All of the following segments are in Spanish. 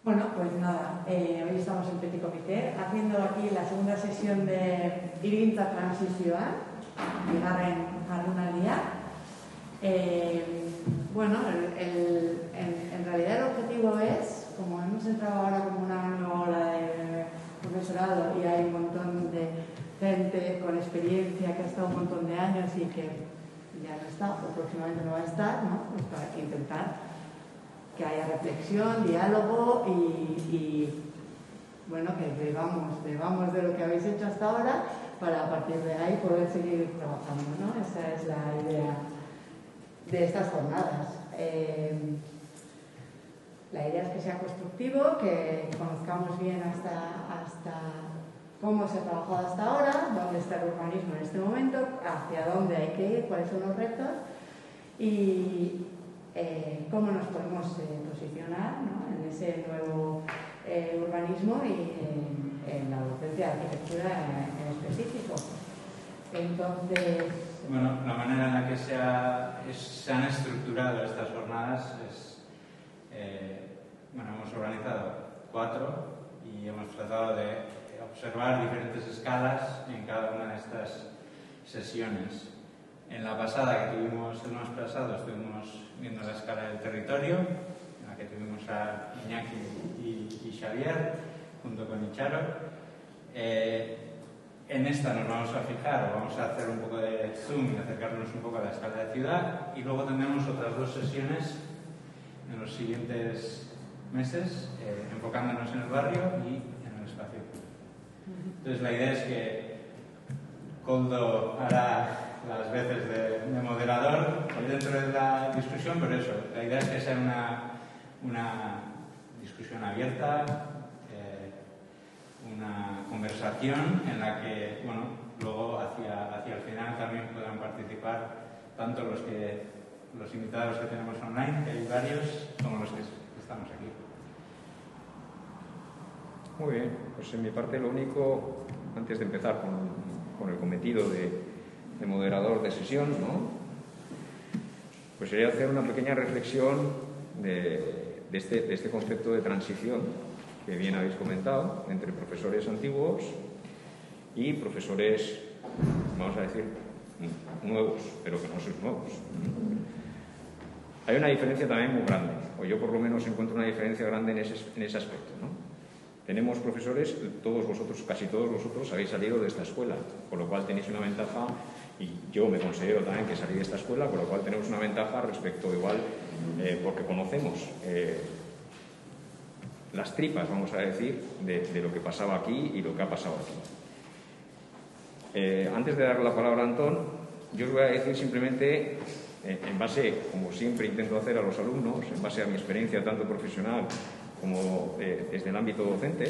Bueno, pues nada, hoy estamos en Petit Comité haciendo aquí la segunda sesión de Irgintza Transizioa, bigarren jardunaldia. Bueno, en realidad el objetivo es, como hemos entrado ahora como una nueva ola de profesorado y hay un montón de gente con experiencia que ha estado un montón de años y que ya no está o próximamente no va a estar, ¿no? Pues para intentar que haya reflexión, diálogo y bueno, que bebamos de lo que habéis hecho hasta ahora para a partir de ahí poder seguir trabajando, ¿no? Esa es la idea de estas jornadas. La idea es que sea constructivo, que conozcamos bien hasta cómo se ha trabajado hasta ahora, dónde está el urbanismo en este momento, hacia dónde hay que ir, cuáles son los retos y cómo nos podemos posicionar, ¿no? En ese nuevo urbanismo y en la docencia de arquitectura en específico. Entonces... Bueno, la manera en la que se han estructurado estas jornadas es... bueno, hemos organizado 4 y hemos tratado de observar diferentes escalas en cada una de estas sesiones. En la pasada que tuvimos, el mes pasado, estuvimos viendo la escala del territorio, en la que tuvimos a Iñaki y Xavier, junto con Icharo. En esta nos vamos a fijar, o vamos a hacer un poco de zoom y acercarnos un poco a la escala de ciudad, y luego tendremos otras 2 sesiones en los siguientes meses, enfocándonos en el barrio y en el espacio. Entonces la idea es que Koldo hará las veces de moderador dentro de la discusión, pero eso, la idea es que sea una discusión abierta, una conversación en la que, bueno, luego hacia el final también puedan participar tanto los invitados que tenemos online, que hay varios, como los que estamos aquí. Muy bien, pues en mi parte lo único, antes de empezar con el cometido de moderador de sesión, ¿no? Pues sería hacer una pequeña reflexión de este concepto de transición que bien habéis comentado entre profesores antiguos y profesores, vamos a decir, nuevos, pero que no son nuevos. Hay una diferencia también muy grande, o yo por lo menos encuentro una diferencia grande en ese aspecto, ¿no? Tenemos profesores, todos vosotros, casi todos vosotros habéis salido de esta escuela, con lo cual tenéis una ventaja, y yo me considero también que salí de esta escuela, con lo cual tenemos una ventaja respecto igual, porque conocemos las tripas, vamos a decir, de lo que pasaba aquí y lo que ha pasado aquí. Antes de dar la palabra a Antón, yo os voy a decir simplemente, en base, como siempre intento hacer a los alumnos, en base a mi experiencia tanto profesional como desde el ámbito docente,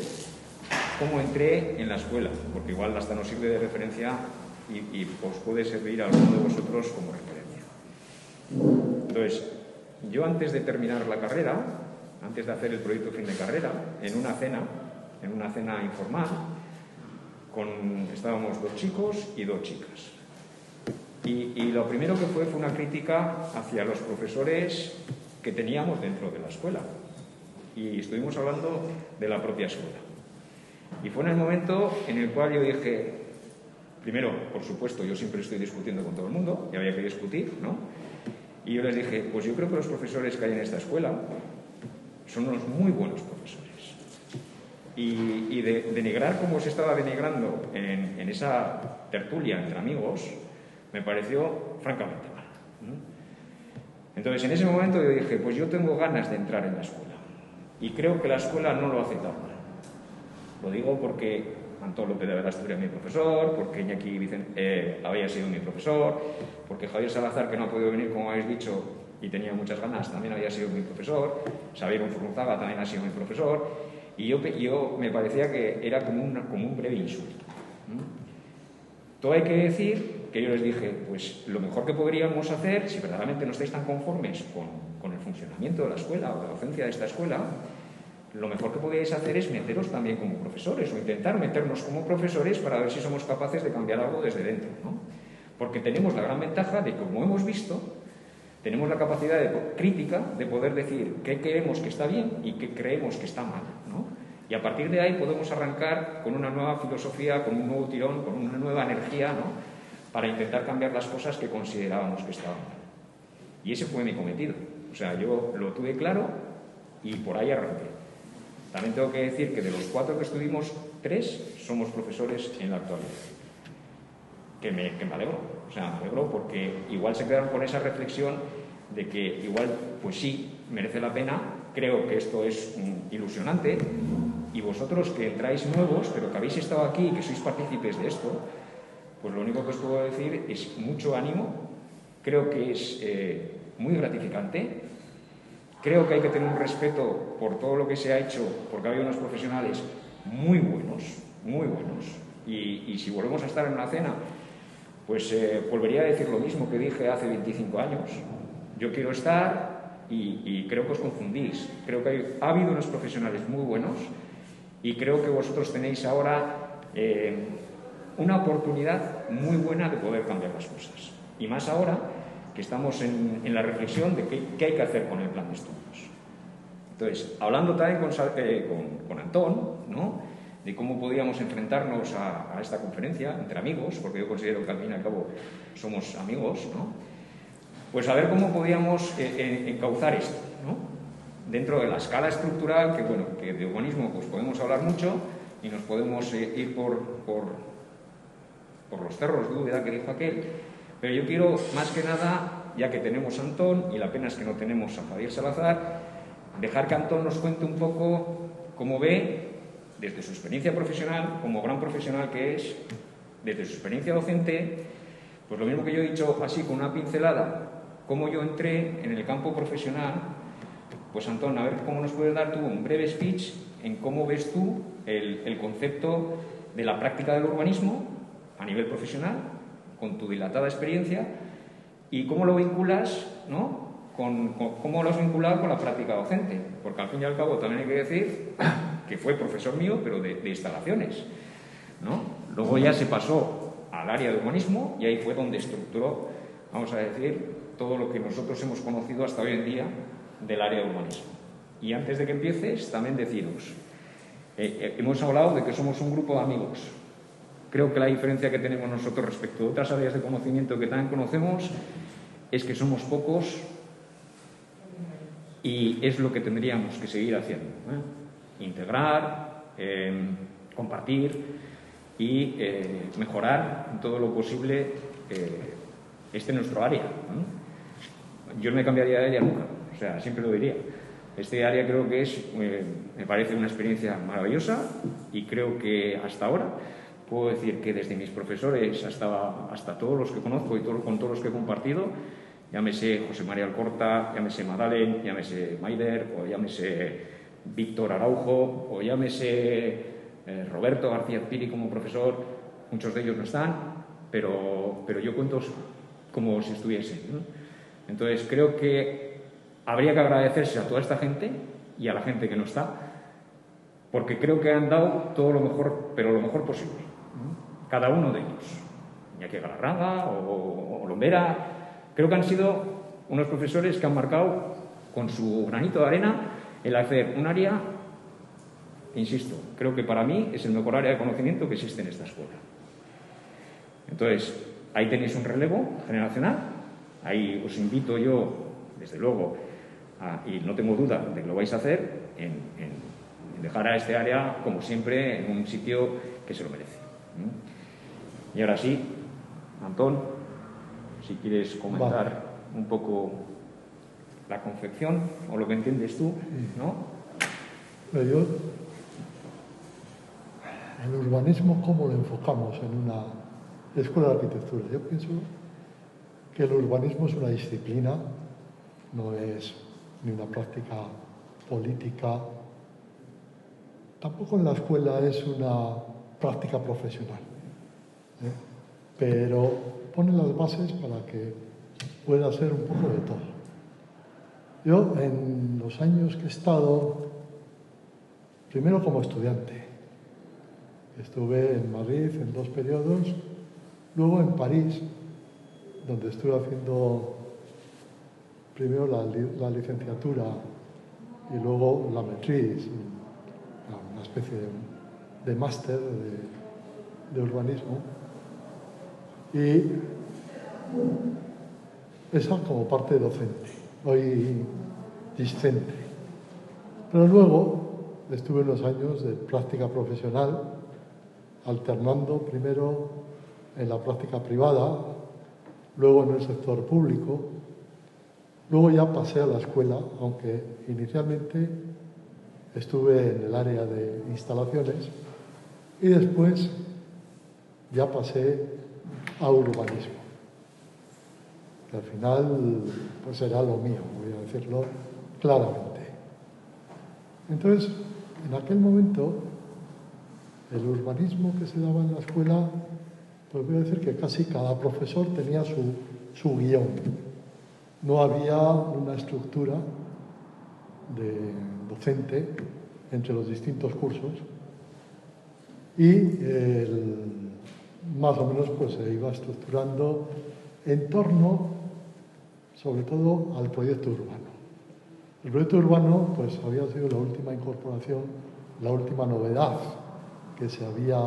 cómo entré en la escuela, porque igual hasta nos sirve de referencia y os puede servir a alguno de vosotros como referencia. Entonces, yo antes de terminar la carrera, antes de hacer el proyecto fin de carrera, en una cena informal, estábamos 2 chicos y 2 chicas. Y lo primero que fue una crítica hacia los profesores que teníamos dentro de la escuela. Y estuvimos hablando de la propia escuela. Y fue en el momento en el cual yo dije, primero, por supuesto, yo siempre estoy discutiendo con todo el mundo, y había que discutir, ¿no? Y yo les dije, pues yo creo que los profesores que hay en esta escuela son unos muy buenos profesores. Y de denigrar como se estaba denigrando en esa tertulia entre amigos, me pareció francamente mal, ¿no? Entonces, en ese momento yo dije, pues yo tengo ganas de entrar en la escuela. Y creo que la escuela no lo hace tan mal. Lo digo porque Antón López de Verastur era mi profesor, porque Iñaki había sido mi profesor, porque Javier Salazar, que no ha podido venir, como habéis dicho, y tenía muchas ganas, también había sido mi profesor, Xavier Unzurrunzaga también ha sido mi profesor, y yo me parecía que era como un breve insulto. Todo hay que decir que yo les dije, pues lo mejor que podríamos hacer, si verdaderamente no estáis tan conformes con el funcionamiento de la escuela o de la docencia de esta escuela, lo mejor que podíais hacer es meteros también como profesores o intentar meternos como profesores para ver si somos capaces de cambiar algo desde dentro, ¿no? Porque tenemos la gran ventaja de, como hemos visto, tenemos la capacidad crítica de poder decir qué creemos que está bien y qué creemos que está mal, ¿no? Y a partir de ahí podemos arrancar con una nueva filosofía, con un nuevo tirón, con una nueva energía, ¿no? Para intentar cambiar las cosas que considerábamos que estaban mal. Y ese fue mi cometido. O sea, yo lo tuve claro y por ahí arranqué. También tengo que decir que de los 4 que estuvimos, 3 somos profesores en la actualidad. Que me alegro. O sea, me alegro porque igual se quedaron con esa reflexión de que igual, pues sí, merece la pena. Creo que esto es ilusionante. Y vosotros que entráis nuevos, pero que habéis estado aquí y que sois partícipes de esto, pues lo único que os puedo decir es mucho ánimo. Creo que es muy gratificante. Creo que hay que tener un respeto por todo lo que se ha hecho, porque ha habido unos profesionales muy buenos, muy buenos. Y si volvemos a estar en una cena, pues volvería a decir lo mismo que dije hace 25 años. Yo quiero estar y creo que os confundís. Creo que ha habido unos profesionales muy buenos y creo que vosotros tenéis ahora una oportunidad muy buena de poder cambiar las cosas. Y más ahora que estamos en la reflexión de qué hay que hacer con el plan de estudios. Entonces, hablando también con Antón, ¿no?, de cómo podíamos enfrentarnos a esta conferencia entre amigos, porque yo considero que al fin y al cabo somos amigos, ¿no?, pues a ver cómo podíamos encauzar esto, ¿no?, dentro de la escala estructural, que bueno, que de humanismo pues podemos hablar mucho y nos podemos ir por los cerros de Úbeda que dijo aquel. Pero yo quiero, más que nada, ya que tenemos a Antón, y la pena es que no tenemos a Javier Salazar, dejar que Antón nos cuente un poco cómo ve, desde su experiencia profesional, como gran profesional que es, desde su experiencia docente, pues lo mismo que yo he dicho así con una pincelada, cómo yo entré en el campo profesional. Pues Antón, a ver cómo nos puedes dar tú un breve speech en cómo ves tú el concepto de la práctica del urbanismo a nivel profesional, con tu dilatada experiencia, y cómo lo vinculas, ¿no?, cómo lo has vinculado con la práctica docente, porque al fin y al cabo también hay que decir que fue profesor mío, pero de instalaciones, ¿no? Luego ya se pasó al área de urbanismo y ahí fue donde estructuró, vamos a decir, todo lo que nosotros hemos conocido hasta hoy en día del área de urbanismo. Y antes de que empieces, también deciros, hemos hablado de que somos un grupo de amigos. Creo que la diferencia que tenemos nosotros respecto a otras áreas de conocimiento que también conocemos es que somos pocos y es lo que tendríamos que seguir haciendo, ¿eh? Integrar, compartir y mejorar en todo lo posible nuestro área, ¿no? Yo no me cambiaría de ella nunca, o sea, siempre lo diría. Este área creo que me parece una experiencia maravillosa y creo que hasta ahora puedo decir que desde mis profesores hasta todos los que conozco y con todos los que he compartido, llámese José María Alcorta, llámese Madalen, llámese Maider, o llámese Víctor Araujo, o llámese Roberto García Piri como profesor, muchos de ellos no están, pero yo cuento como si estuviesen, ¿no? Entonces creo que habría que agradecerse a toda esta gente y a la gente que no está, porque creo que han dado todo lo mejor, pero lo mejor posible, ¿no?, cada uno de ellos. Iñaki Galarraga o Lombera, creo que han sido unos profesores que han marcado con su granito de arena el hacer un área, insisto, creo que para mí es el mejor área de conocimiento que existe en esta escuela. Entonces, ahí tenéis un relevo generacional, ahí os invito yo, desde luego, y no tengo duda de que lo vais a hacer, en dejar a este área, como siempre, en un sitio que se lo merece. Y ahora sí, Antón, si quieres comentar un poco la concepción o lo que entiendes tú, ¿no? Pero yo, el urbanismo, ¿cómo lo enfocamos en una escuela de arquitectura? Yo pienso que el urbanismo es una disciplina, no es ni una práctica política, tampoco en la escuela es una práctica profesional, pero pone las bases para que pueda ser un poco de todo. Yo, en los años que he estado, primero como estudiante, estuve en Madrid en 2 periodos, luego en París, donde estuve haciendo primero la licenciatura y luego la maîtrise, una especie de máster de urbanismo. Y esa como parte docente, hoy discente. Pero luego estuve unos años de práctica profesional, alternando primero en la práctica privada, luego en el sector público. Luego ya pasé a la escuela, aunque inicialmente estuve en el área de instalaciones y después ya pasé a urbanismo, que al final pues era lo mío, voy a decirlo claramente. Entonces, en aquel momento, el urbanismo que se daba en la escuela, pues voy a decir que casi cada profesor tenía su guión. No había una estructura docente entre los distintos cursos y más o menos pues se iba estructurando en torno, sobre todo, al proyecto urbano. El proyecto urbano pues había sido la última incorporación, la última novedad que se había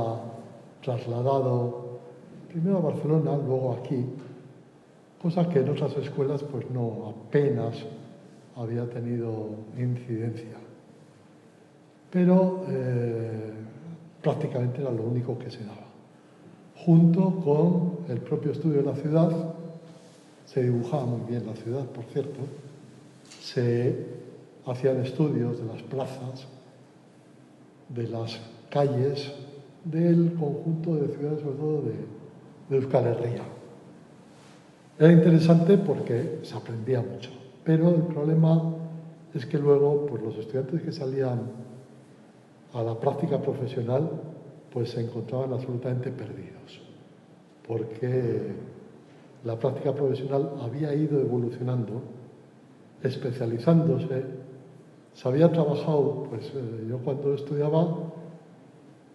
trasladado primero a Barcelona, luego aquí, cosa que en otras escuelas pues no, apenas había tenido incidencia. Pero prácticamente era lo único que se daba. Junto con el propio estudio de la ciudad, se dibujaba muy bien la ciudad, por cierto, se hacían estudios de las plazas, de las calles, del conjunto de ciudades, sobre todo de Euskal Herria. Era interesante porque se aprendía mucho, pero el problema es que luego pues, los estudiantes que salían a la práctica profesional pues se encontraban absolutamente perdidos, porque la práctica profesional había ido evolucionando, especializándose. Se había trabajado, pues yo cuando estudiaba,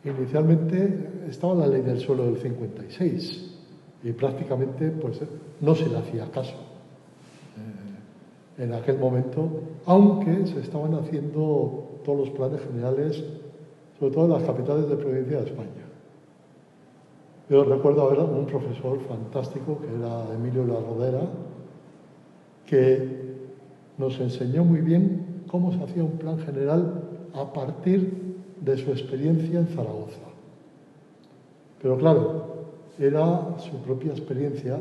inicialmente estaba la ley del suelo del 56 y prácticamente pues no se le hacía caso en aquel momento, aunque se estaban haciendo todos los planes generales, sobre todo en las capitales de provincia de España. Yo recuerdo haber un profesor fantástico, que era Emilio La Rodera, que nos enseñó muy bien cómo se hacía un plan general a partir de su experiencia en Zaragoza. Pero claro, era su propia experiencia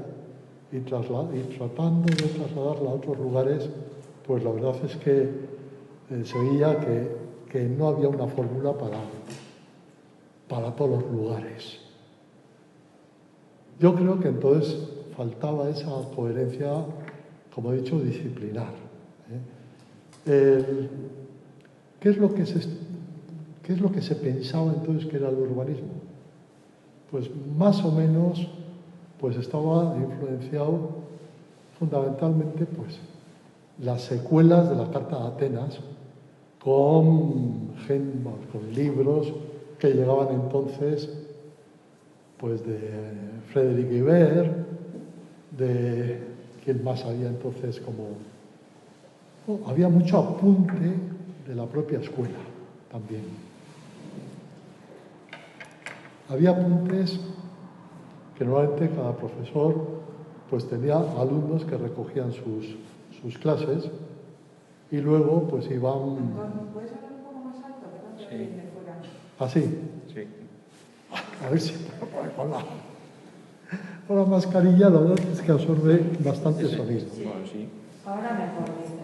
y tratando de trasladarla a otros lugares, pues la verdad es que se veía que no había una fórmula para todos los lugares. Yo creo que entonces faltaba esa coherencia, como he dicho, disciplinar. ¿Qué es lo que se pensaba entonces que era el urbanismo? Pues más o menos pues estaba influenciado fundamentalmente pues las secuelas de la Carta de Atenas con libros que llegaban entonces pues de Frédéric Guibert, de quien más había entonces había mucho apunte de la propia escuela también. Había apuntes que normalmente cada profesor pues tenía alumnos que recogían sus clases y luego pues iban... ¿Puedes hablar un poco más alto? Sí. ¿Así? Sí. A ver si con la mascarilla la verdad es que absorbe bastante sonido. Sí. Bueno, sí. Ahora mejor, dicen,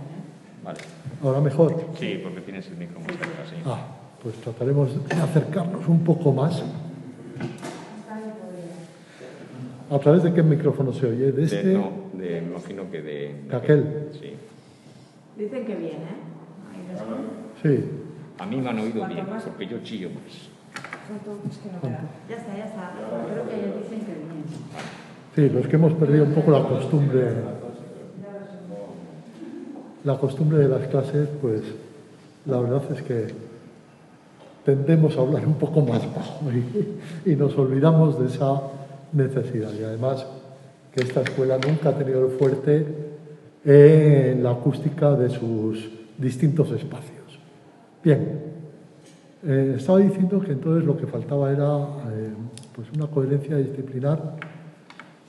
Vale. ¿Ahora mejor? Sí, porque tienes el micro más cerca, sí. Pues trataremos de acercarnos un poco más. ¿A través de qué micrófono se oye? ¿De este? Me imagino que de aquel. Sí. Dicen que bien, ¿eh? Sí. A mí me han oído bien, porque yo chillo más. Ya está. Creo que ellos dicen que bien. Sí, los que hemos perdido un poco la costumbre de las clases, pues la verdad es que tendemos a hablar un poco más bajo y nos olvidamos de esa necesidad. Y además que esta escuela nunca ha tenido el fuerte en la acústica de sus distintos espacios. Bien, estaba diciendo que entonces lo que faltaba era pues una coherencia disciplinar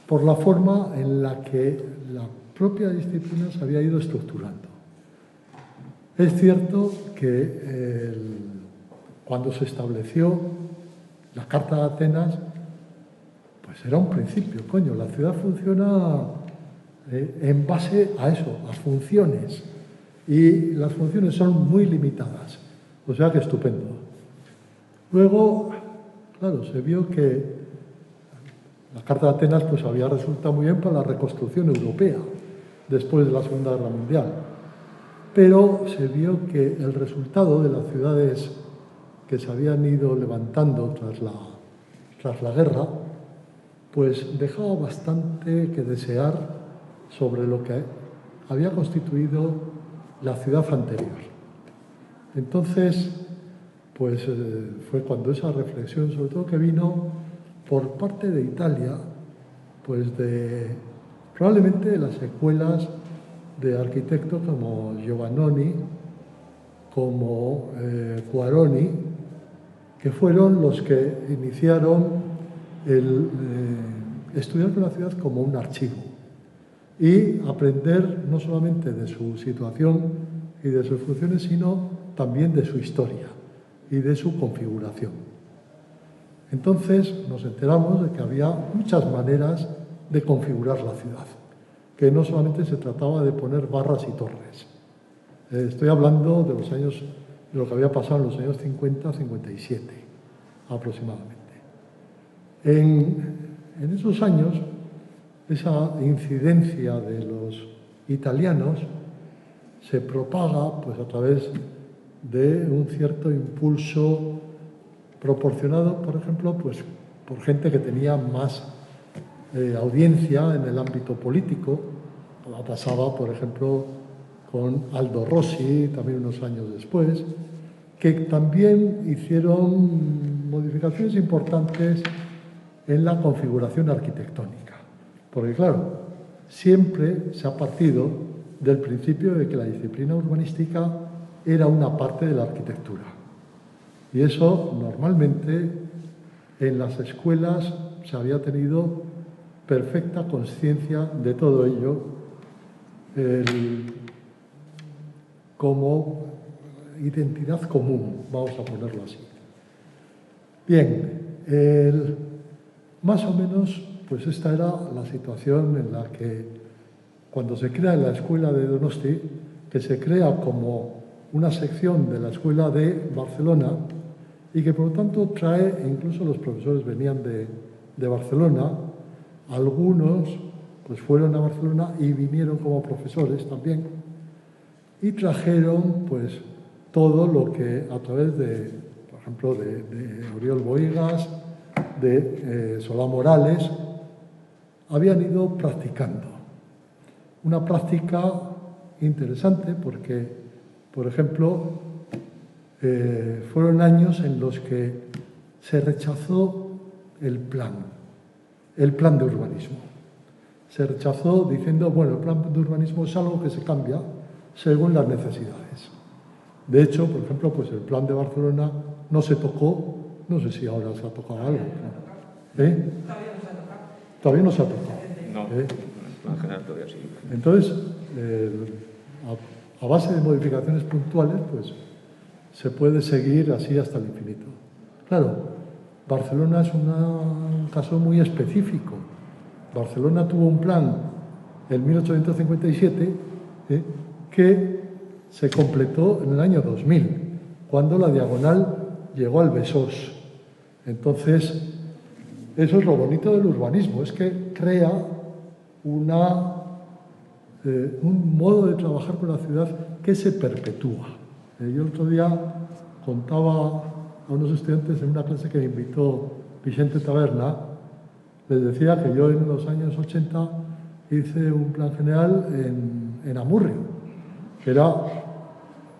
por la forma en la que la propia disciplina se había ido estructurando. Es cierto que cuando se estableció la Carta de Atenas, pues era un principio, coño, la ciudad funciona en base a eso, a funciones, y las funciones son muy limitadas, o sea que estupendo. Luego, claro, se vio que la Carta de Atenas pues había resultado muy bien para la reconstrucción europea después de la Segunda Guerra Mundial, pero se vio que el resultado de las ciudades que se habían ido levantando tras la guerra pues dejaba bastante que desear sobre lo que había constituido la ciudad anterior. Entonces, pues fue cuando esa reflexión, sobre todo que vino por parte de Italia, pues probablemente de las secuelas de arquitectos como Giovannoni, como Quaroni, que fueron los que iniciaron el estudiar la ciudad como un archivo y aprender no solamente de su situación y de sus funciones, sino también de su historia y de su configuración. Entonces nos enteramos de que había muchas maneras de configurar la ciudad, que no solamente se trataba de poner barras y torres. Estoy hablando de los años, de lo que había pasado en los años 50-57 aproximadamente. En esos años, esa incidencia de los italianos se propaga pues, a través de un cierto impulso proporcionado, por ejemplo, pues, por gente que tenía más audiencia en el ámbito político. Pasaba, por ejemplo, con Aldo Rossi, también unos años después, que también hicieron modificaciones importantes en la configuración arquitectónica. Porque, claro, siempre se ha partido del principio de que la disciplina urbanística era una parte de la arquitectura. Y eso, normalmente, en las escuelas se había tenido perfecta conciencia de todo ello como identidad común, vamos a ponerlo así. Bien, más o menos, pues esta era la situación en la que, cuando se crea la escuela de Donosti, que se crea como una sección de la escuela de Barcelona y que por lo tanto trae, incluso los profesores venían de Barcelona, algunos pues fueron a Barcelona y vinieron como profesores también y trajeron pues todo lo que a través de, por ejemplo, de Oriol Bohigas, de Solá Morales, habían ido practicando. Una práctica interesante porque, por ejemplo, fueron años en los que se rechazó el plan de urbanismo. Se rechazó diciendo, bueno, el plan de urbanismo es algo que se cambia según las necesidades. De hecho, por ejemplo, pues el plan de Barcelona no se tocó, no sé si ahora se ha tocado algo. Todavía no se ha tocado. No, el plan general todavía sí. Entonces, a base de modificaciones puntuales, pues se puede seguir así hasta el infinito. Claro, Barcelona es un caso muy específico. Barcelona tuvo un plan en 1857 que se completó en el año 2000, cuando la diagonal llegó al Besós. Entonces, eso es lo bonito del urbanismo, es que crea un modo de trabajar con la ciudad que se perpetúa. Yo el otro día contaba a unos estudiantes en una clase que me invitó Vicente Taberna, les decía que yo en los años 80 hice un plan general en Amurrio, que era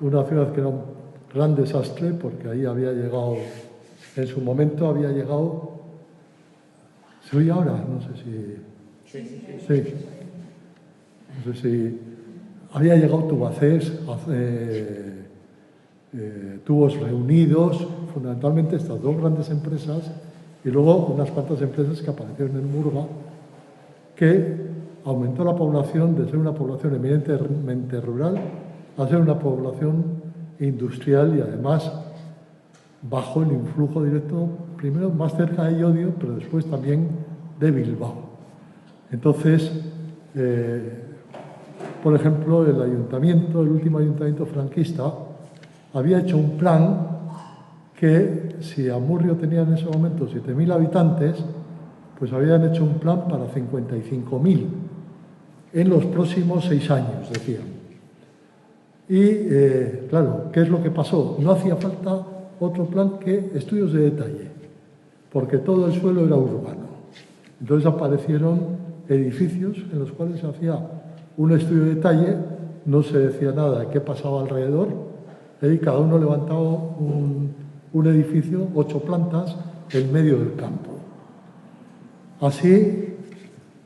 una ciudad que era un gran desastre porque ahí había llegado, en su momento había llegado, ¿se oye ahora? No sé si... Sí. No sé si había llegado Tubacex, Tubos Reunidos, fundamentalmente estas dos grandes empresas, y luego unas cuantas empresas que aparecieron en Murga, que aumentó la población de ser una población eminentemente rural a ser una población industrial y además bajo el influjo directo, primero más cerca de Llodio, pero después también de Bilbao. Entonces, por ejemplo, el último ayuntamiento franquista, había hecho un plan que, si Amurrio tenía en ese momento 7.000 habitantes, pues habían hecho un plan para 55.000 en los próximos 6 años, decían. Y, claro, ¿qué es lo que pasó? No hacía falta otro plan que estudios de detalle, porque todo el suelo era urbano. Entonces aparecieron edificios en los cuales se hacía un estudio de detalle, no se decía nada de qué pasaba alrededor, y cada uno levantaba un edificio, 8 plantas, en medio del campo. Así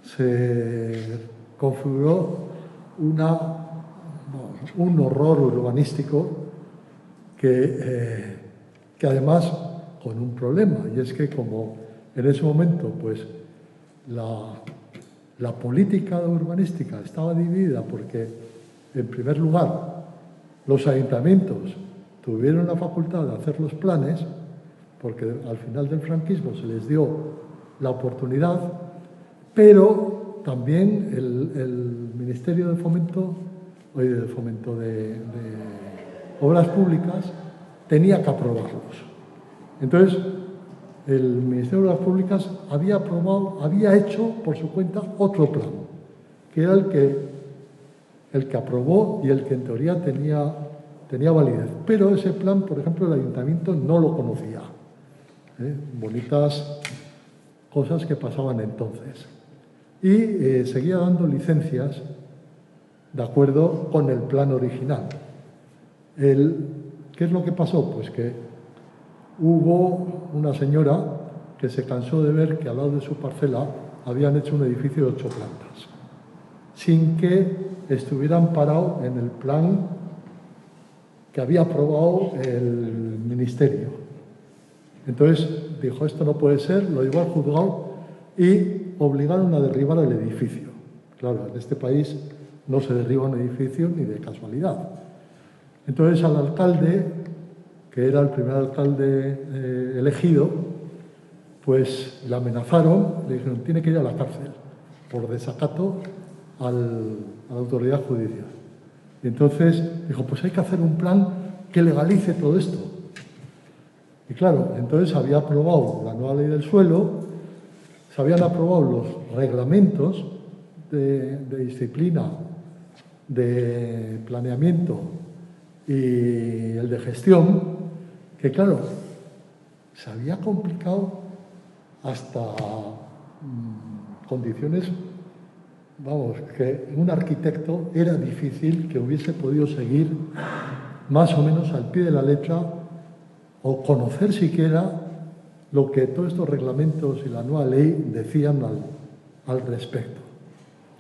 se configuró un horror urbanístico que además con un problema, y es que como en ese momento pues la política urbanística estaba dividida porque, en primer lugar, los ayuntamientos tuvieron la facultad de hacer los planes, porque al final del franquismo se les dio la oportunidad, pero también el Ministerio de Fomento de Obras Públicas tenía que aprobarlos. Entonces, el Ministerio de Obras Públicas había hecho por su cuenta otro plan, que era el que aprobó y el que en teoría tenía validez. Pero ese plan, por ejemplo, el ayuntamiento no lo conocía. Bonitas cosas que pasaban entonces. Y seguía dando licencias de acuerdo con el plan original. ¿Qué es lo que pasó? Pues que hubo una señora que se cansó de ver que al lado de su parcela habían hecho un edificio de 8 plantas, sin que estuvieran parados en el plan que había aprobado el ministerio. Entonces dijo, esto no puede ser, lo llevó al juzgado y obligaron a derribar el edificio. Claro, en este país no se derriba un edificio ni de casualidad. Entonces al alcalde, que era el primer alcalde elegido, pues le amenazaron, le dijeron, tiene que ir a la cárcel por desacato a la autoridad judicial. Y entonces dijo, pues hay que hacer un plan que legalice todo esto. Y claro, entonces había aprobado la nueva ley del suelo, se habían aprobado los reglamentos de disciplina, de planeamiento y el de gestión, que claro, se había complicado hasta condiciones, vamos, que un arquitecto era difícil que hubiese podido seguir más o menos al pie de la letra o conocer siquiera lo que todos estos reglamentos y la nueva ley decían al respecto.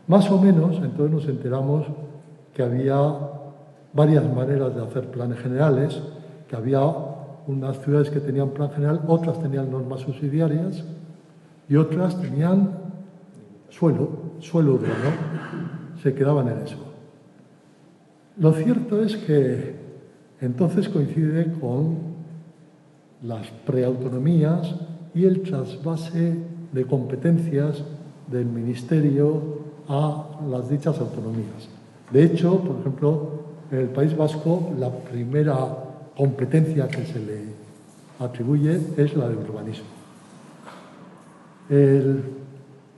Más o menos, entonces nos enteramos que había varias maneras de hacer planes generales, que había unas ciudades que tenían plan general, otras tenían normas subsidiarias y otras tenían suelo urbano, se quedaban en eso. Lo cierto es que entonces coincide con las preautonomías y el trasvase de competencias del Ministerio a las dichas autonomías. De hecho, por ejemplo, en el País Vasco, la primera competencia que se le atribuye es la de urbanismo.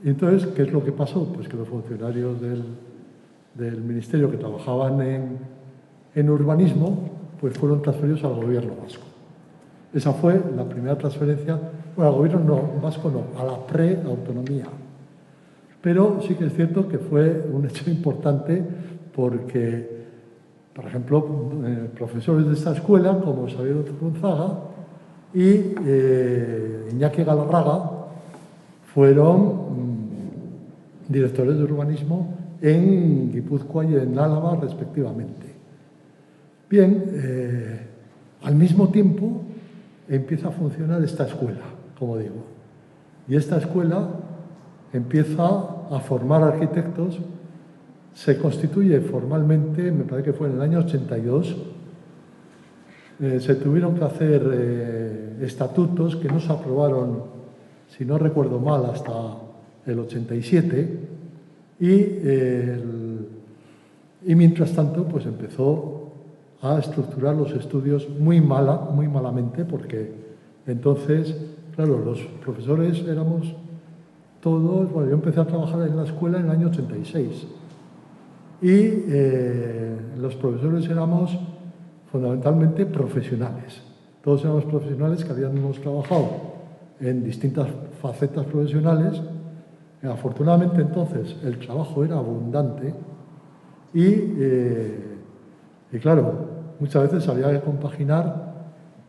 Entonces, ¿qué es lo que pasó? Pues que los funcionarios del Ministerio que trabajaban en urbanismo pues fueron transferidos al gobierno vasco. Esa fue la primera transferencia, bueno, al gobierno vasco no, a la preautonomía. Pero sí que es cierto que fue un hecho importante porque, por ejemplo, profesores de esta escuela, como Xavier Gonzaga y Iñaki Galarraga, fueron directores de urbanismo en Guipúzcoa y en Álava respectivamente. Bien, al mismo tiempo empieza a funcionar esta escuela, como digo, y esta escuela empieza a formar arquitectos, se constituye formalmente, me parece que fue en el año 82, se tuvieron que hacer estatutos que no se aprobaron, si no recuerdo mal, hasta el 87, y mientras tanto pues empezó a estructurar los estudios muy malamente, porque entonces, claro, los profesores éramos todos, bueno, yo empecé a trabajar en la escuela en el año 86 y los profesores éramos fundamentalmente profesionales. Todos éramos profesionales que habíamos trabajado en distintas facetas profesionales. Afortunadamente entonces el trabajo era abundante y claro, muchas veces había que compaginar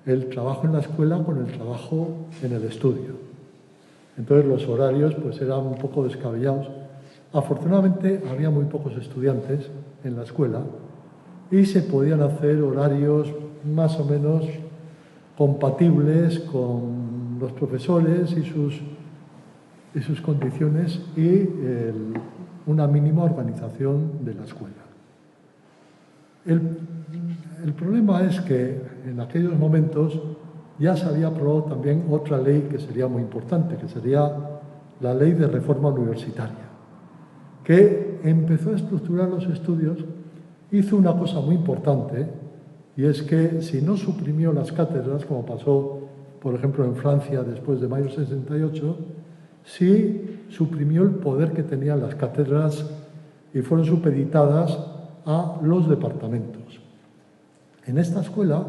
el trabajo en la escuela con el trabajo en el estudio. Entonces los horarios pues eran un poco descabellados. Afortunadamente había muy pocos estudiantes en la escuela y se podían hacer horarios más o menos compatibles con los profesores y sus condiciones y una mínima organización de la escuela. El problema es que en aquellos momentos ya se había aprobado también otra ley que sería muy importante, que sería la Ley de Reforma Universitaria, que empezó a estructurar los estudios, hizo una cosa muy importante, y es que si no suprimió las cátedras, como pasó, por ejemplo, en Francia después de mayo del 68, sí suprimió el poder que tenían las cátedras y fueron supeditadas a los departamentos. En esta escuela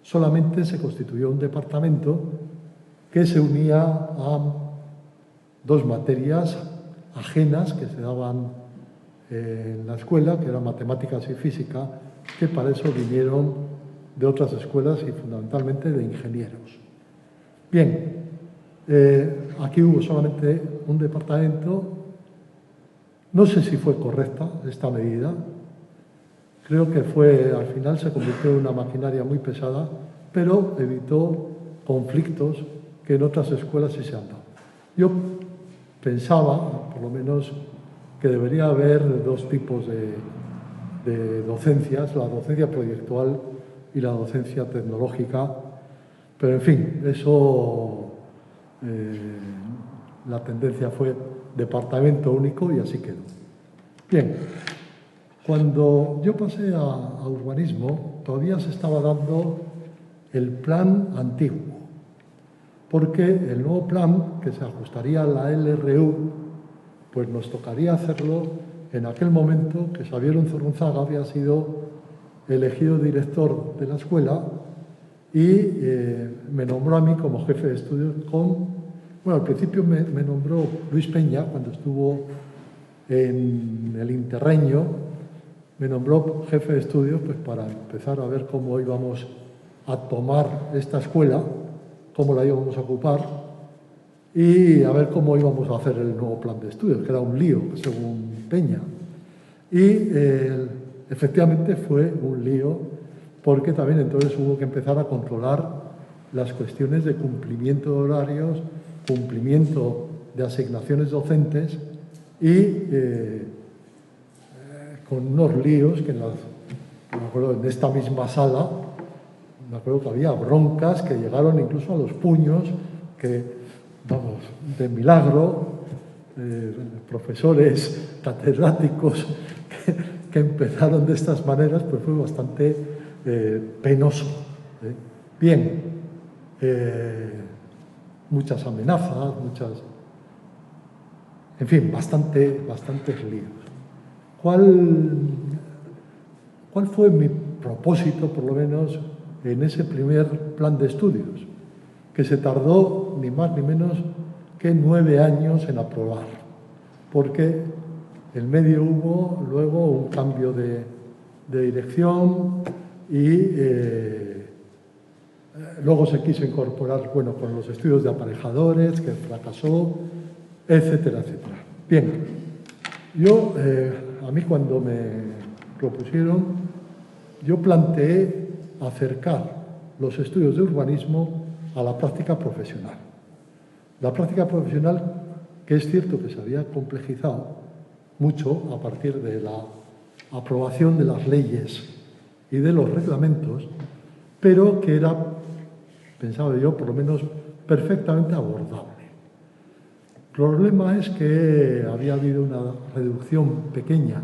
solamente se constituyó un departamento que se unía a dos materias ajenas que se daban en la escuela, que eran matemáticas y física, que para eso vinieron de otras escuelas y fundamentalmente de ingenieros. Bien, aquí hubo solamente un departamento. No sé si fue correcta esta medida. Creo que al final se convirtió en una maquinaria muy pesada, pero evitó conflictos que en otras escuelas sí se han dado. Yo pensaba, por lo menos, que debería haber dos tipos de docencias, la docencia proyectual y la docencia tecnológica, pero en fin, eso, la tendencia fue departamento único y así quedó. Bien, cuando yo pasé a urbanismo, todavía se estaba dando el plan antiguo, porque el nuevo plan, que se ajustaría a la LRU, pues nos tocaría hacerlo en aquel momento que Xavier Unzurrunzaga había sido elegido director de la escuela y me nombró a mí como jefe de estudios al principio me nombró Luis Peña cuando estuvo en el Interreño, me nombró jefe de estudios pues para empezar a ver cómo íbamos a tomar esta escuela, cómo la íbamos a ocupar y a ver cómo íbamos a hacer el nuevo plan de estudios, que era un lío, según Peña. Y efectivamente fue un lío, porque también entonces hubo que empezar a controlar las cuestiones de cumplimiento de horarios, cumplimiento de asignaciones docentes y con unos líos que me acuerdo en esta misma sala, me acuerdo que había broncas que llegaron incluso a los puños, que, vamos, de milagro, profesores catedráticos que empezaron de estas maneras, pues fue bastante penoso. Bien, muchas amenazas, en fin, bastantes líos. ¿Cuál fue mi propósito, por lo menos, en ese primer plan de estudios? Que se tardó ni más ni menos que 9 años en aprobar, porque en medio hubo luego un cambio de dirección y luego se quiso incorporar, con los estudios de aparejadores, que fracasó, etcétera, etcétera. Bien, Yo, a mí cuando me propusieron, yo planteé acercar los estudios de urbanismo a la práctica profesional. La práctica profesional, que es cierto que se había complejizado mucho a partir de la aprobación de las leyes y de los reglamentos, pero que era, pensaba yo, por lo menos perfectamente abordable. El problema es que había habido una reducción pequeña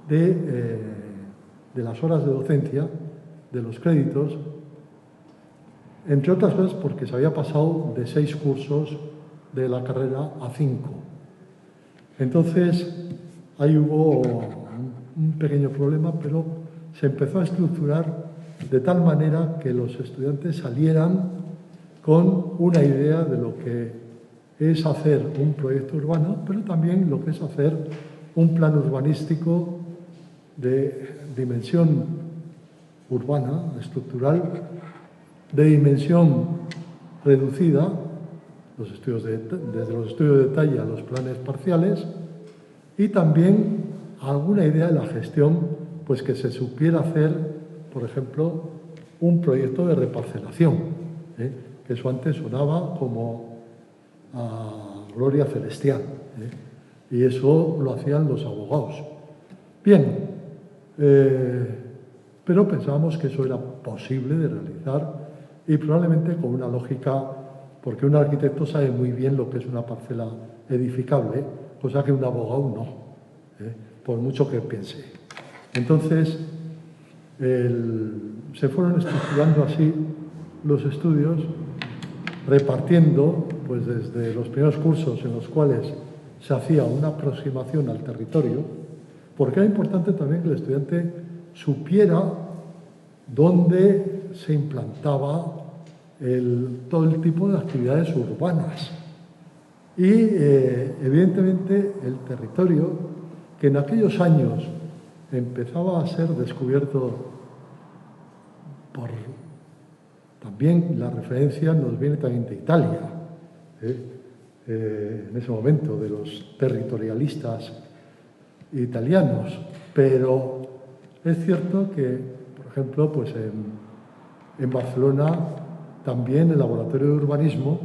de las horas de docencia, de los créditos, entre otras cosas porque se había pasado de 6 cursos de la carrera a 5. Entonces, ahí hubo un pequeño problema, pero se empezó a estructurar de tal manera que los estudiantes salieran con una idea de lo que es hacer un proyecto urbano, pero también lo que es hacer un plan urbanístico de dimensión urbana, estructural, de dimensión reducida, desde los estudios de detalle a los planes parciales, y también alguna idea de la gestión, pues que se supiera hacer, por ejemplo, un proyecto de reparcelación, que eso antes sonaba como a gloria celestial, y eso lo hacían los abogados. Bien, pero pensábamos que eso era posible de realizar y probablemente con una lógica, porque un arquitecto sabe muy bien lo que es una parcela edificable, cosa que un abogado no, por mucho que piense. Entonces, se fueron estructurando así los estudios, repartiendo, pues desde los primeros cursos en los cuales se hacía una aproximación al territorio, porque era importante también que el estudiante supiera dónde se implantaba todo el tipo de actividades urbanas. Y evidentemente el territorio, que en aquellos años empezaba a ser descubierto por también la referencia nos viene también de Italia, en ese momento, de los territorialistas italianos. Pero es cierto que, por ejemplo, pues en Barcelona también el Laboratorio de Urbanismo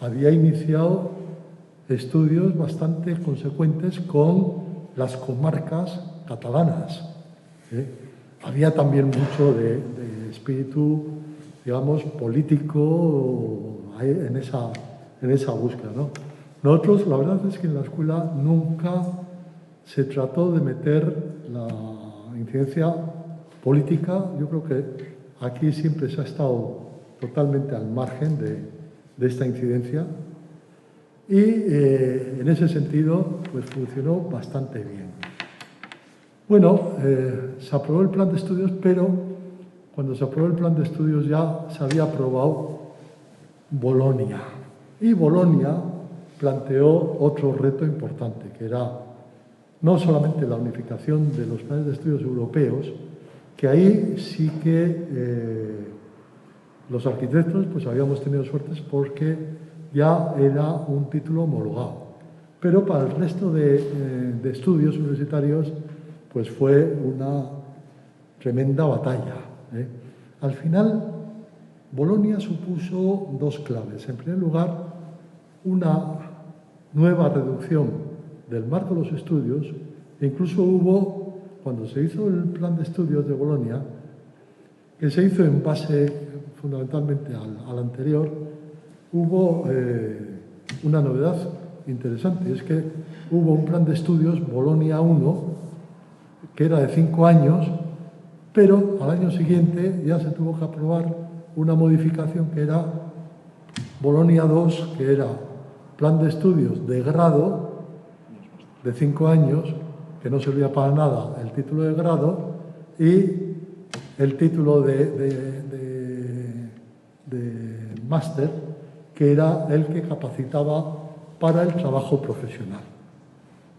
había iniciado estudios bastante consecuentes con las comarcas catalanas. Había también mucho de espíritu, digamos, político en esa búsqueda, ¿no? Nosotros, la verdad es que en la escuela nunca se trató de meter la incidencia política. Yo creo que aquí siempre se ha estado totalmente al margen de esta incidencia y en ese sentido pues funcionó bastante bien. Bueno, se aprobó el plan de estudios, pero cuando se aprobó el plan de estudios ya se había aprobado Bolonia. Y Bolonia planteó otro reto importante, que era no solamente la unificación de los planes de estudios europeos, que ahí sí que los arquitectos pues habíamos tenido suertes porque ya era un título homologado. Pero para el resto de estudios universitarios pues fue una tremenda batalla. Al final, Bolonia supuso 2 claves. En primer lugar, una nueva reducción del marco de los estudios. Incluso hubo, cuando se hizo el plan de estudios de Bolonia, que se hizo en base fundamentalmente al anterior, hubo una novedad interesante, es que hubo un plan de estudios Bolonia 1, que era de 5 años, pero al año siguiente ya se tuvo que aprobar una modificación que era Bolonia 2, que era plan de estudios de grado de 5 años, que no servía para nada el título de grado, y el título de máster, que era el que capacitaba para el trabajo profesional.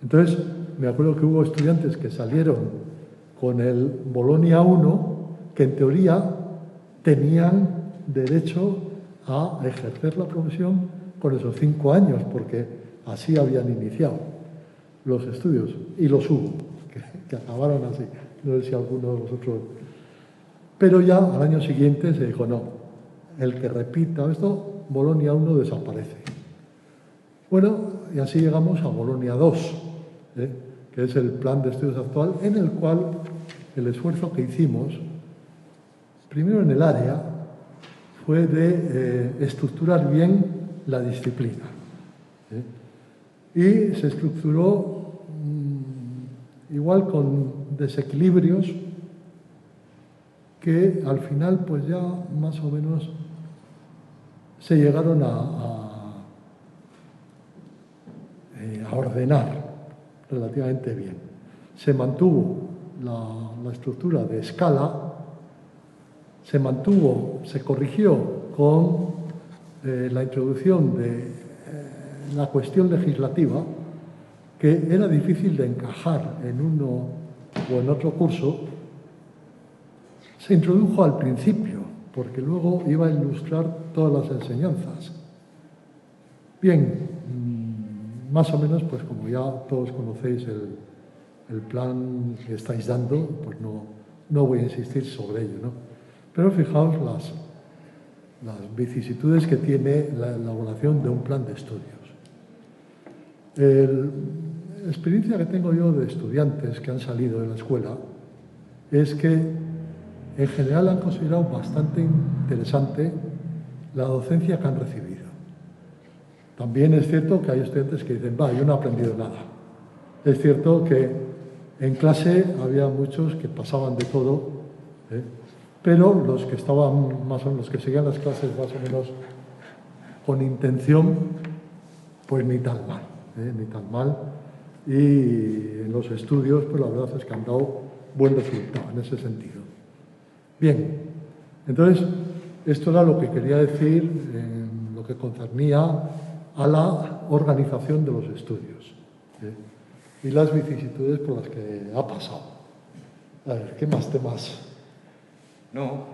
Entonces, me acuerdo que hubo estudiantes que salieron con el Bolonia 1, que en teoría tenían derecho a ejercer la profesión con esos 5 años, porque así habían iniciado. los estudios, y los hubo, que acabaron así. No sé si alguno de vosotros... Pero ya al año siguiente se dijo, no, el que repita esto, Bolonia 1 desaparece. Bueno, y así llegamos a Bolonia 2, que es el plan de estudios actual, en el cual el esfuerzo que hicimos, primero en el área, fue de estructurar bien la disciplina. Y se estructuró igual con desequilibrios que al final pues ya más o menos se llegaron a ordenar relativamente bien. Se mantuvo la estructura de escala, se corrigió con la introducción de la cuestión legislativa, que era difícil de encajar en uno o en otro curso. Se introdujo al principio, porque luego iba a ilustrar todas las enseñanzas. Bien, más o menos, pues como ya todos conocéis el plan que estáis dando, pues no voy a insistir sobre ello, ¿no? Pero fijaos las vicisitudes que tiene la elaboración de un plan de estudios. La experiencia que tengo yo de estudiantes que han salido de la escuela es que en general han considerado bastante interesante la docencia que han recibido. También es cierto que hay estudiantes que dicen, yo no he aprendido nada. Es cierto que en clase había muchos que pasaban de todo, pero los que estaban más o menos, los que seguían las clases más o menos con intención, pues ni tan mal, ni tan mal. Y en los estudios, pues la verdad es que han dado buen resultado en ese sentido. Bien, entonces, esto era lo que quería decir en lo que concernía a la organización de los estudios y las vicisitudes por las que ha pasado. A ver, ¿qué más temas? No,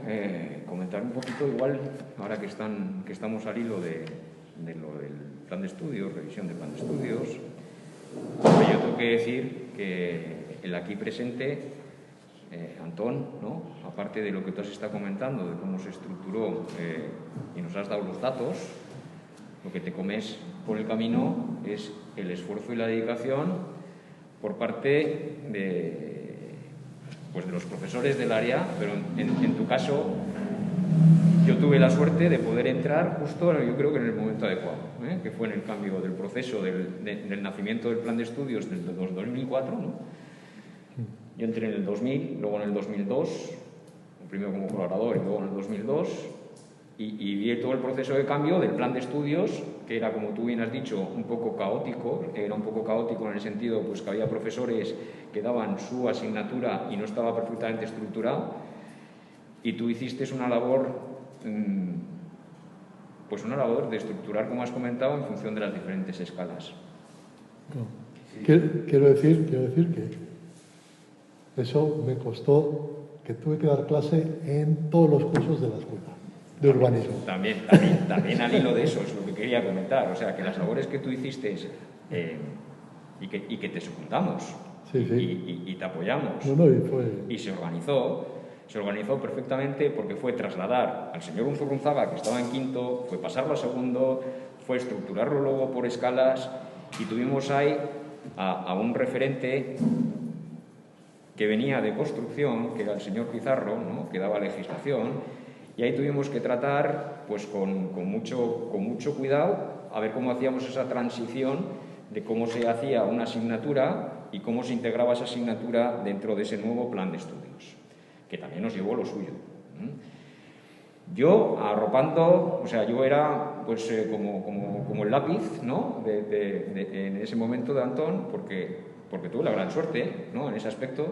comentar un poquito igual, ahora que estamos al hilo de lo del plan de estudios, revisión del plan de estudios. Yo tengo que decir que el aquí presente, Antón, ¿no? Aparte de lo que tú has estado comentando, de cómo se estructuró y nos has dado los datos, lo que te comes por el camino es el esfuerzo y la dedicación por parte de los profesores del área, pero en tu caso yo tuve la suerte de poder entrar justo, yo creo que en el momento adecuado, que fue en el cambio del proceso del nacimiento del plan de estudios del 2004, ¿no? Yo entré en el 2000, luego en el 2002, primero como colaborador y luego en el 2002, y vi todo el proceso de cambio del plan de estudios, que era, como tú bien has dicho, un poco caótico. Era un poco caótico en el sentido pues, que había profesores que daban su asignatura y no estaba perfectamente estructurado, y tú hiciste una labor, pues una labor de estructurar, como has comentado, en función de las diferentes escalas. Quiero decir que eso me costó, que tuve que dar clase en todos los cursos de la escuela de urbanismo. También al hilo de eso es lo que quería comentar, o sea, que las labores que tú hiciste y que te secundamos, sí. Y te apoyamos, y se organizó perfectamente, porque fue trasladar al señor Unzurrunzaga, que estaba en quinto, fue pasarlo a segundo, fue estructurarlo luego por escalas, y tuvimos ahí a un referente que venía de construcción, que era el señor Pizarro, ¿no? Que daba legislación, y ahí tuvimos que tratar pues con mucho cuidado a ver cómo hacíamos esa transición de cómo se hacía una asignatura y cómo se integraba esa asignatura dentro de ese nuevo plan de estudios, que también nos llevó lo suyo. Yo, arropando, o sea, yo era pues como el lápiz, ¿no? En ese momento de Antón, porque tuve la gran suerte, ¿no? En ese aspecto,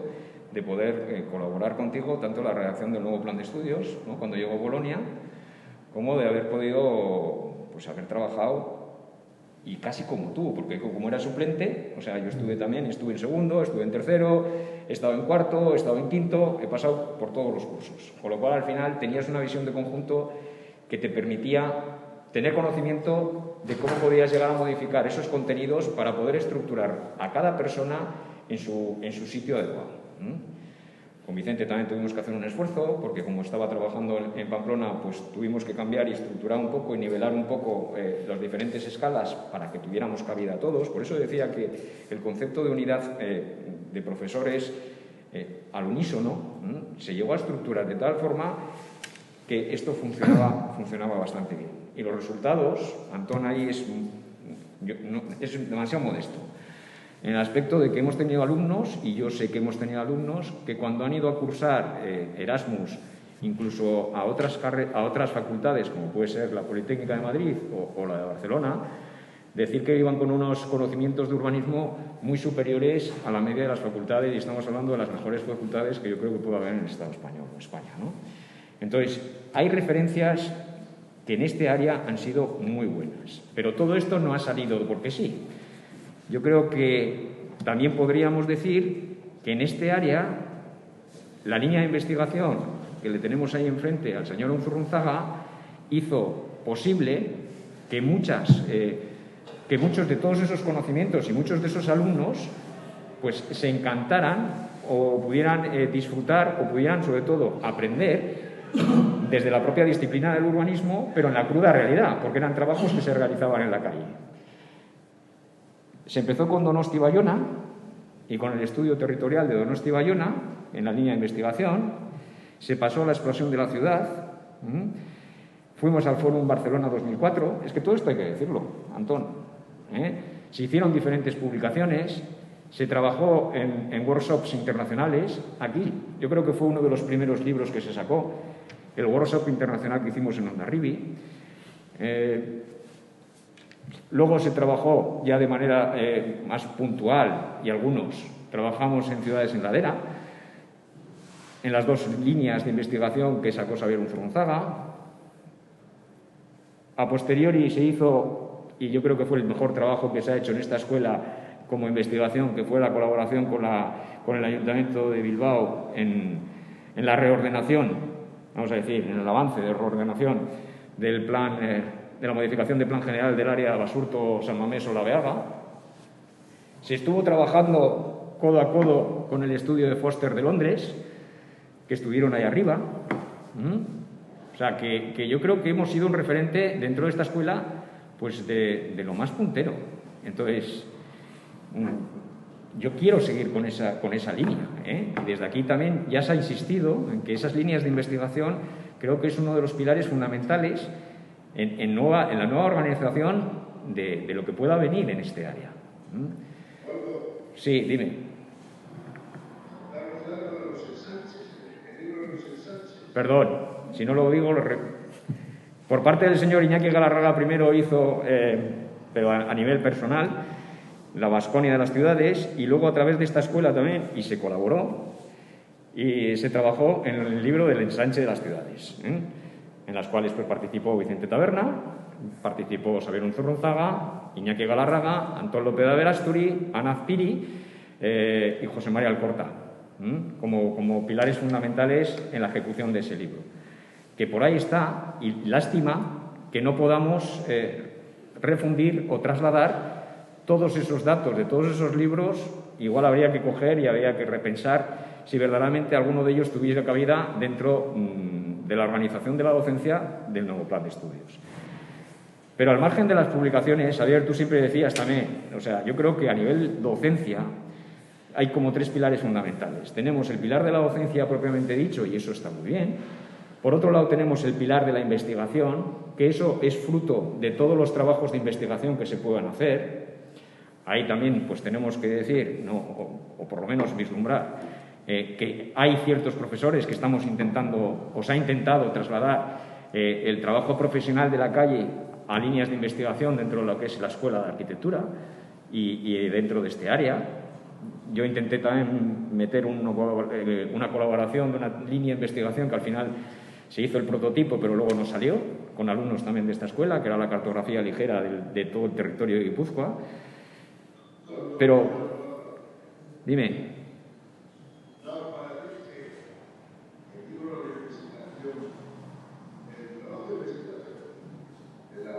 de poder colaborar contigo tanto en la redacción del nuevo plan de estudios, ¿no? Cuando llegó Bolonia, como de haber podido pues haber trabajado, y casi como tú, porque como era suplente, o sea, yo estuve en segundo, estuve en tercero, he estado en cuarto, he estado en quinto, he pasado por todos los cursos, con lo cual al final tenías una visión de conjunto que te permitía tener conocimiento de cómo podías llegar a modificar esos contenidos para poder estructurar a cada persona en su sitio adecuado. Con Vicente también tuvimos que hacer un esfuerzo, porque como estaba trabajando en Pamplona, pues tuvimos que cambiar y estructurar un poco y nivelar un poco las diferentes escalas para que tuviéramos cabida a todos. Por eso decía que el concepto de unidad de profesores al unísono se llegó a estructurar de tal forma que esto funcionaba bastante bien. Y los resultados, Antón ahí es demasiado modesto, en el aspecto de que hemos tenido alumnos, y yo sé que hemos tenido alumnos, que cuando han ido a cursar Erasmus, incluso a otras facultades, como puede ser la Politécnica de Madrid o la de Barcelona, decir que iban con unos conocimientos de urbanismo muy superiores a la media de las facultades, y estamos hablando de las mejores facultades que yo creo que puede haber en el Estado español o España, ¿no? Entonces, hay referencias que en este área han sido muy buenas, pero todo esto no ha salido porque sí. Yo creo que también podríamos decir que en este área la línea de investigación que le tenemos ahí enfrente al señor Unzurrunzaga hizo posible que muchos de todos esos conocimientos y muchos de esos alumnos pues se encantaran o pudieran disfrutar o pudieran sobre todo aprender desde la propia disciplina del urbanismo, pero en la cruda realidad, porque eran trabajos que se realizaban en la calle. Se empezó con Donosti-Bayona y con el estudio territorial de Donosti-Bayona en la línea de investigación. Se pasó a la explosión de la ciudad. Fuimos al Fórum Barcelona 2004. Es que todo esto hay que decirlo, Antón. Se hicieron diferentes publicaciones. Se trabajó en workshops internacionales. Aquí, yo creo que fue uno de los primeros libros que se sacó, el workshop internacional que hicimos en Hondarribia. Luego se trabajó ya de manera más puntual, y algunos trabajamos en ciudades en ladera, en las dos líneas de investigación que sacó Xabier Unzurrunzaga. A posteriori se hizo, y yo creo que fue el mejor trabajo que se ha hecho en esta escuela como investigación, que fue la colaboración con el Ayuntamiento de Bilbao en la reordenación, vamos a decir, en el avance de reordenación del plan, de la modificación del Plan General del área Basurto-San Mamés-Olabeaga. Se estuvo trabajando codo a codo con el estudio de Foster de Londres, que estuvieron ahí arriba. O sea, que yo creo que hemos sido un referente dentro de esta escuela pues de lo más puntero. Entonces, yo quiero seguir con esa línea, Y desde aquí también ya se ha insistido en que esas líneas de investigación creo que es uno de los pilares fundamentales en la nueva organización de lo que pueda venir en este área. Sí, dime. Perdón, si no lo digo, por parte del señor Iñaki Galarraga primero hizo, pero a nivel personal, la Baskonia de las ciudades, y luego a través de esta escuela también, y se colaboró, y se trabajó en el libro del ensanche de las ciudades, en las cuales pues, participó Vicente Taberna, participó Xabier Unzurrunzaga, Iñaki Galarraga, Antón López de Aberasturi, Ana Azpiri y José María Alcorta, como pilares fundamentales en la ejecución de ese libro. Que por ahí está, y lástima que no podamos refundir o trasladar todos esos datos de todos esos libros. Igual habría que coger y habría que repensar si verdaderamente alguno de ellos tuviera cabida dentro de la organización de la docencia del nuevo plan de estudios. Pero al margen de las publicaciones, Xabier, tú siempre decías también, o sea, yo creo que a nivel docencia hay como tres pilares fundamentales. Tenemos el pilar de la docencia propiamente dicho, y eso está muy bien. Por otro lado tenemos el pilar de la investigación, que eso es fruto de todos los trabajos de investigación que se puedan hacer. Ahí también pues tenemos que decir, ¿no? o por lo menos vislumbrar, que hay ciertos profesores que estamos intentando, o se ha intentado trasladar el trabajo profesional de la calle a líneas de investigación dentro de lo que es la Escuela de Arquitectura y dentro de este área. Yo intenté también meter una colaboración de una línea de investigación que al final se hizo el prototipo, pero luego no salió, con alumnos también de esta escuela, que era la cartografía ligera de todo el territorio de Guipúzcoa. Pero, dime. El libro de investigación, el trabajo de investigación de la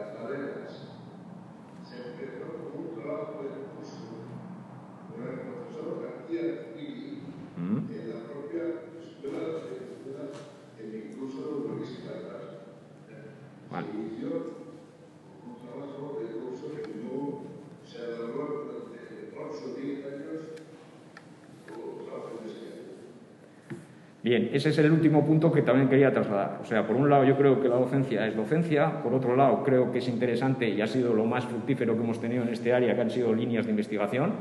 Bien, ese es el último punto que también quería trasladar. O sea, por un lado yo creo que la docencia es docencia, por otro lado creo que es interesante y ha sido lo más fructífero que hemos tenido en este área, que han sido líneas de investigación,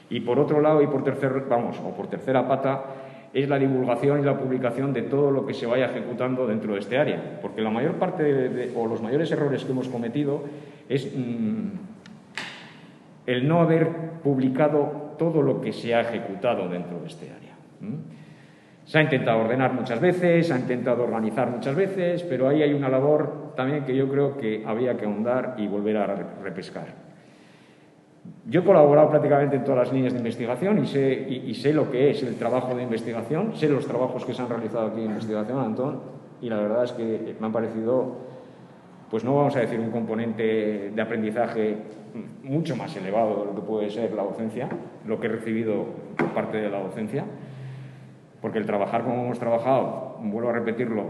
y por otro lado y por tercera pata, es la divulgación y la publicación de todo lo que se vaya ejecutando dentro de este área, porque la mayor parte o los mayores errores que hemos cometido es el no haber publicado todo lo que se ha ejecutado dentro de este área. Se ha intentado ordenar muchas veces, se ha intentado organizar muchas veces, pero ahí hay una labor también que yo creo que había que ahondar y volver a repescar. Yo he colaborado prácticamente en todas las líneas de investigación y sé lo que es el trabajo de investigación, sé los trabajos que se han realizado aquí en investigación, Antón, y la verdad es que me han parecido, pues no vamos a decir un componente de aprendizaje mucho más elevado de lo que puede ser la docencia, lo que he recibido por parte de la docencia, porque el trabajar como hemos trabajado, vuelvo a repetirlo,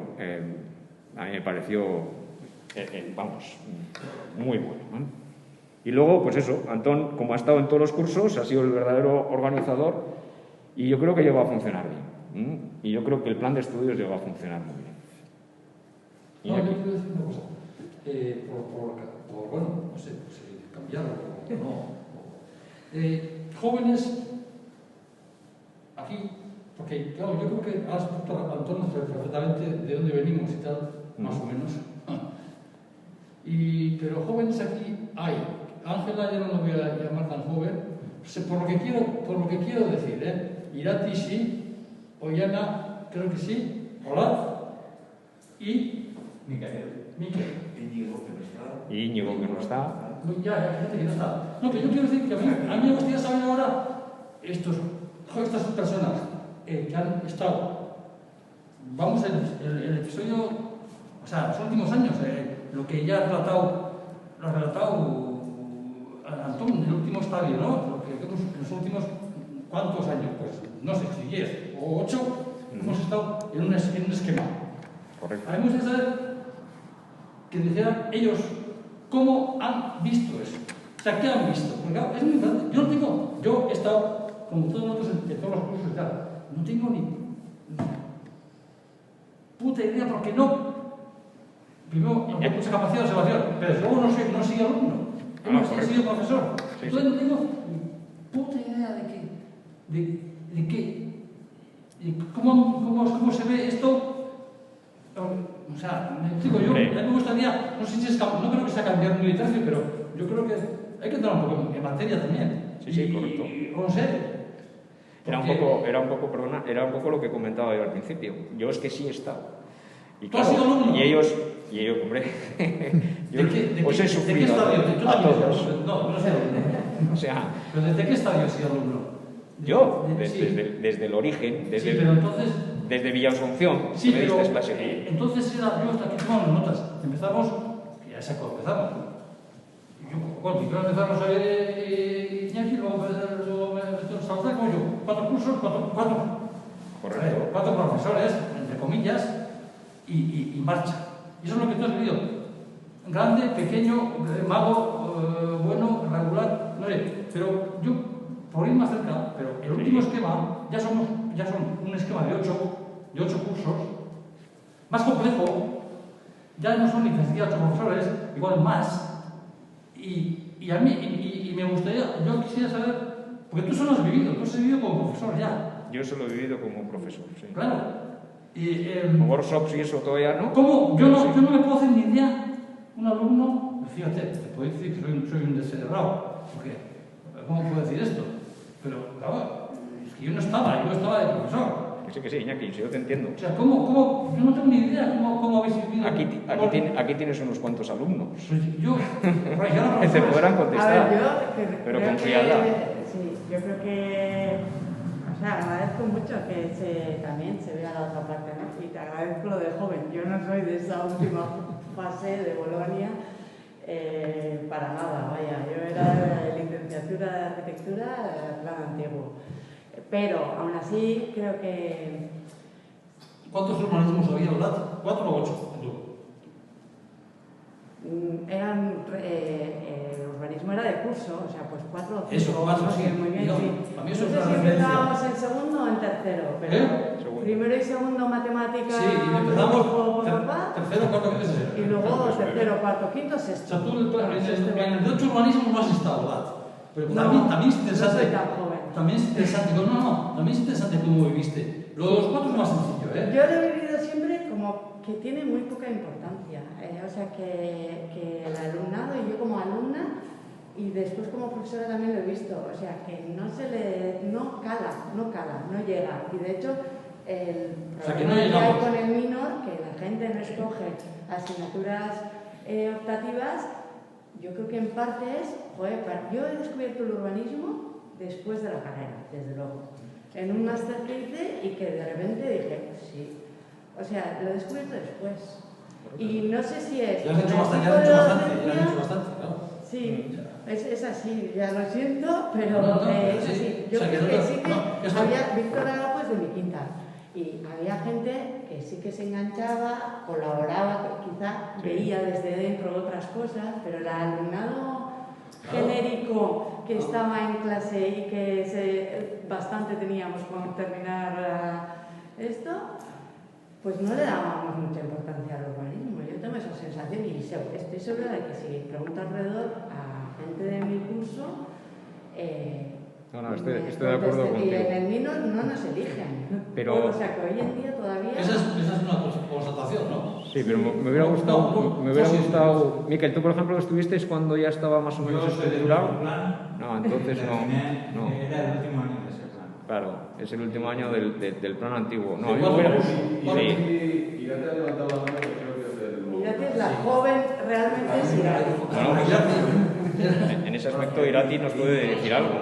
a mí me pareció, muy bueno, ¿no? Y luego, pues eso, Antón, como ha estado en todos los cursos, ha sido el verdadero organizador y yo creo que llegó a funcionar bien. Y yo creo que el plan de estudios llegó a funcionar muy bien. No, yo quiero decir una cosa. Bueno, no sé, si cambiarlo o no. Jóvenes, aquí, porque claro, yo creo que has puesto a Antón perfectamente de dónde venimos y tal, más o menos. Pero jóvenes aquí hay. Ángela ya no lo voy a llamar tan joven, por lo que quiero decir, Irati sí, Ollana creo que sí, Olaf y Miquel. Íñigo que no está. Ya, gente que no está. No, pero yo quiero decir que a mí me gustaría saber ahora estas personas que han estado, vamos, el episodio, o sea, los últimos años, lo que ya lo ha relatado Antón en el último estadio, ¿no? Lo que en los últimos, ¿cuántos años? Pues no sé, si 10 o 8, hemos estado en un esquema. Correcto. A mí me gustaría saber que dijeran ellos cómo han visto eso. O sea, ¿qué han visto? Porque claro, es muy importante. Yo he estado, como todos nosotros, en todos los cursos y tal, no tengo ni puta idea porque no. Primero, no tengo mucha capacidad de observación, pero luego no soy alumno. He sido profesor. Sí, entonces no tengo ni puta idea de cómo se ve esto. O sea, me explico, a mí me gustaría, no sé si no creo que sea cambiar un liderazgo, pero yo creo que hay que entrar un poco en materia también. Sí, correcto. ¿Cómo sé? Era un poco lo que comentaba yo al principio. Yo es que sí he estado. Y ¿Tú has sido alumno? Y ellos, hombre, os he sufrido. ¿De qué estadio? A todos. No sé. O sea, ¿Pero desde qué estadio has sido alumno? Yo, desde el origen, sí, pero entonces... desde Villa Asunción, sí, pero entonces yo hasta aquí tomamos notas. Empezamos, ya sé cómo empezamos. Primero empezamos a ver Iñaki, luego Salazar, como yo. 4 cursos, 4 profesores, entre comillas, y marcha. Y eso es lo que tú has vivido. Grande, pequeño, mago, bueno, regular, no sé. Pero yo, por ir más cerca, pero el último esquema ya son un esquema de 8 cursos, más complejo, ya no son ni 8 profesores, igual más. Y a mí, me gustaría, yo quisiera saber, porque tú solo has vivido como profesor ya. Yo solo he vivido como profesor, sí. Claro. Workshops y eso todavía no. ¿Cómo? Yo no me puedo hacer ni idea. Un alumno, fíjate, te puedo decir que soy un descerebrado. Porque, ¿cómo puedo decir esto? Pero, claro, es que yo estaba de profesor. Que sí, Iñaki, yo te entiendo. O sea, ¿cómo? Yo no tengo ni idea cómo habéis vivido. Aquí tienes unos cuantos alumnos. Pues yo te podrán contestar. A ver, pero con frialdad. Sí, yo creo que... O sea, agradezco mucho que también se vea la otra parte, ¿no? Y te agradezco lo de joven. Yo no soy de esa última fase de Bolonia para nada, vaya. Yo era de licenciatura de arquitectura, plan antiguo. Pero, aún así, creo que... ¿Cuántos urbanismos había, verdad? 4 o 8. El urbanismo era de curso, o sea, pues 4 o 5. Eso, 4, sí. Muy bien, No, sí. a mí eso No es sé una si referencia. estábamos en segundo o en tercero, pero... primero y segundo matemáticas. Sí, y empezamos papá, tercero, cuarto, qué sé yo. y luego tercero, cuarto, quinto, O sexto. sea, tú en el de 8 urbanismo no has estado, ¿verdad? Pero también es interesante. No soy tan joven. También es interesante, también es interesante cómo viviste. Lo de los 4 es más sencillo, ¿eh? Yo lo he vivido siempre como que tiene muy poca importancia. O sea, que el alumnado y yo como alumna, y después como profesora también lo he visto, o sea, que no cala, no llega. Y de hecho, el problema que hay con el minor, que la gente no escoge asignaturas optativas, yo creo que en parte es, yo he descubierto el urbanismo después de la carrera, desde luego. En un máster que hice y que de repente dije, pues sí. O sea, lo he descubierto después. Y no sé si es... Ya has hecho bastante, ¿no? Sí, es así, ya lo siento, pero es así. Yo creo que sí que había... Víctor Agapo es de mi quinta. Y había gente que sí que se enganchaba, colaboraba, quizá veía desde dentro otras cosas, pero el alumnado genérico que estaba en clase y que bastante teníamos con terminar esto, pues no le dábamos mucha importancia al urbanismo. Yo tengo esa sensación y estoy segura de que si pregunto alrededor a gente de mi curso, estoy de acuerdo contigo. Y en el minor no nos eligen. Pero, o sea que hoy en día todavía... Esa es una constatación, ¿no? Sí, pero me hubiera gustado... Miquel, tú por ejemplo estuviste cuando ya estaba más o menos estructurado. No, entonces no. Era el último año de ese plan. Claro, es el último año del plan antiguo. No, Sí, a mí me hubiera... Y ya te ha levantado la mano, creo que es el... Irati es la joven, realmente es Irati. Bueno, en ese aspecto Irati nos puede decir algo.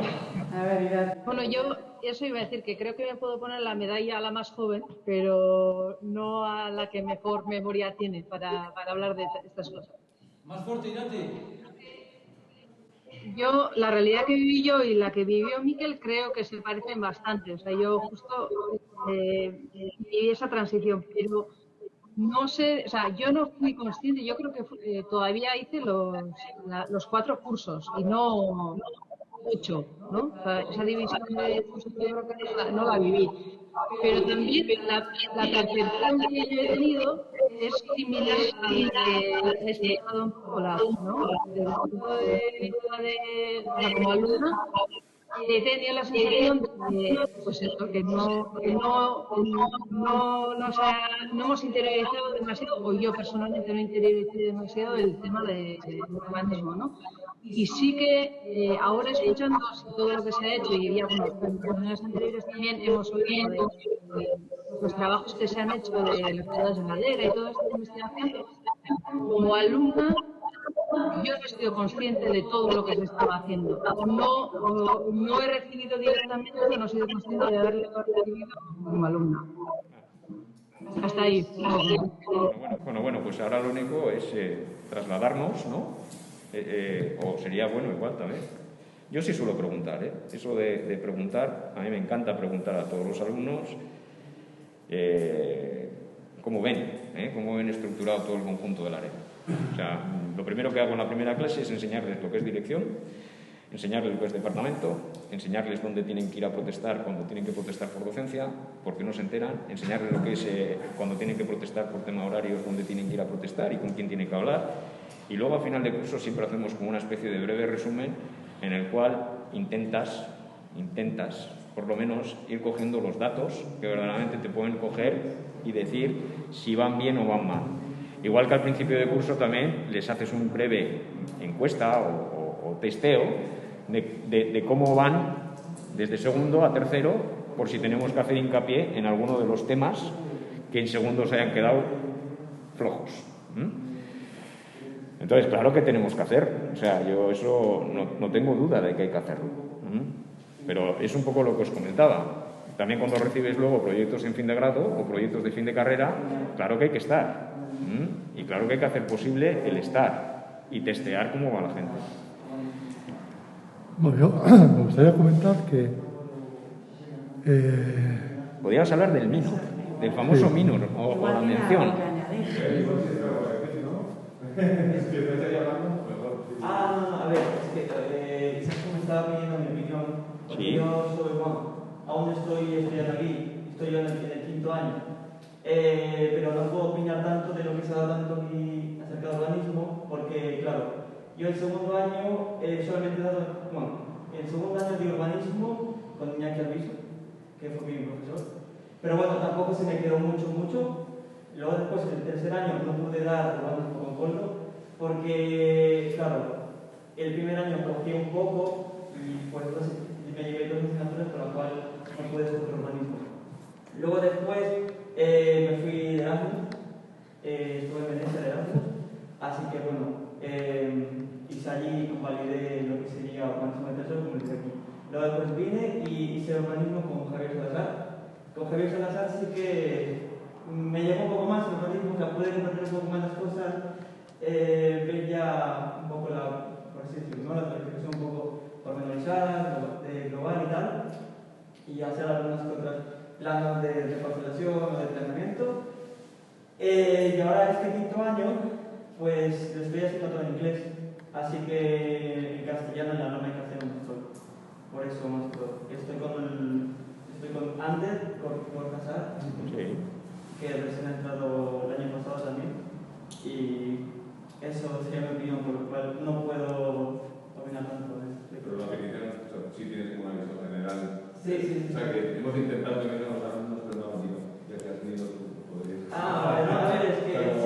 A ver, Irati. Bueno, yo eso iba a decir, que creo que me puedo poner la medalla a la más joven, pero no a la que mejor memoria tiene para hablar de estas cosas. Más fuerte, Irati. Yo, la realidad que viví yo y la que vivió Miquel creo que se parecen bastante. O sea, yo justo viví esa transición, pero no sé, o sea, yo no fui consciente, yo creo que todavía hice los 4 cursos y no 8, ¿no? O sea, esa división de cursos yo creo que no la viví. Pero también la percepción que yo he tenido es similar a la que he explicado un poco, ¿no? Desde el punto de vista de como alumna, he tenido la sensación de pues eso, que no hemos interiorizado demasiado, o yo personalmente no interioricé demasiado el tema del urbanismo, ¿no? Y sí que ahora escuchando todo lo que se ha hecho, y ya en reuniones anteriores también hemos oído de los trabajos que se han hecho de las ciudades de madera y toda esta investigación, como alumna yo no he sido consciente de todo lo que se estaba haciendo. No he recibido directamente, pero no he sido consciente de haberlo recibido como alumna. Hasta ahí. Bueno, pues ahora lo único es trasladarnos, ¿no? O sería bueno igual también. Yo sí suelo preguntar, ¿eh? Eso de preguntar, a mí me encanta preguntar a todos los alumnos cómo ven estructurado todo el conjunto del área. O sea, lo primero que hago en la primera clase es enseñarles lo que es dirección, enseñarles lo que es departamento, enseñarles dónde tienen que ir a protestar cuando tienen que protestar por docencia, porque no se enteran, enseñarles lo que es cuando tienen que protestar por tema horarios, dónde tienen que ir a protestar y con quién tienen que hablar. Y luego a final de curso siempre hacemos como una especie de breve resumen en el cual intentas por lo menos ir cogiendo los datos que verdaderamente te pueden coger y decir si van bien o van mal. Igual que al principio de curso también les haces un breve encuesta o testeo de cómo van desde segundo a tercero, por si tenemos que hacer hincapié en alguno de los temas que en segundo se hayan quedado flojos. Entonces, claro que tenemos que hacer. O sea, yo eso no tengo duda de que hay que hacerlo. Pero es un poco lo que os comentaba. También cuando recibes luego proyectos en fin de grado o proyectos de fin de carrera, claro que hay que estar. Y claro que hay que hacer posible el estar y testear cómo va la gente. Bueno, yo me gustaría comentar que... Podríamos hablar del minor, del famoso sí. minor o la mención. A ver, es que quizás como estaba pidiendo mi opinión, porque Sí. yo soy, aún estoy estudiando aquí, estoy en el quinto quinto año. Pero no puedo opinar tanto de lo que se ha dado tanto aquí acerca del urbanismo, porque, claro, yo el segundo año solamente he dado, bueno, el segundo año de urbanismo con Iñaki Alviso, que fue mi profesor, pero bueno, tampoco se me quedó mucho. Luego después, el tercer año, no pude dar urbanismo con Coldo, porque, claro, el primer año cogí un poco y pues me llevé dos asignaturas por las cuales no pude escoger urbanismo. Luego después me fui de Erasmus, estuve en Venecia de Erasmus, así que bueno, hice allí y convalidé lo que sería urbanismo de tercero, como dice aquí. Luego después vine y hice urbanismo con Javier Salazar. Con Javier Salazar sí que me llegó un poco más el urbanismo, que pude comprender un poco más las cosas, ver ya un poco por así decirlo, ¿no? La planificación un poco pormenorizada, global y tal, y hacer algunas otras planos de parcelación o de planeamiento. Y ahora este quinto año, pues lo estoy haciendo todo en inglés, así que en castellano, en la norma de castellano no estoy. Por eso más todo. Estoy con Ander, por casar, que recién ha entrado el año pasado también. Y eso sería mi opinión, por lo cual no puedo opinar tanto de esto. Pero la petición, o sea, sí tienes como una visión general. Sí. O sea, que hemos intentado tener unos alumnos, pero no han ido. Ya que has tenido tú, podrías. A ver, es que sí,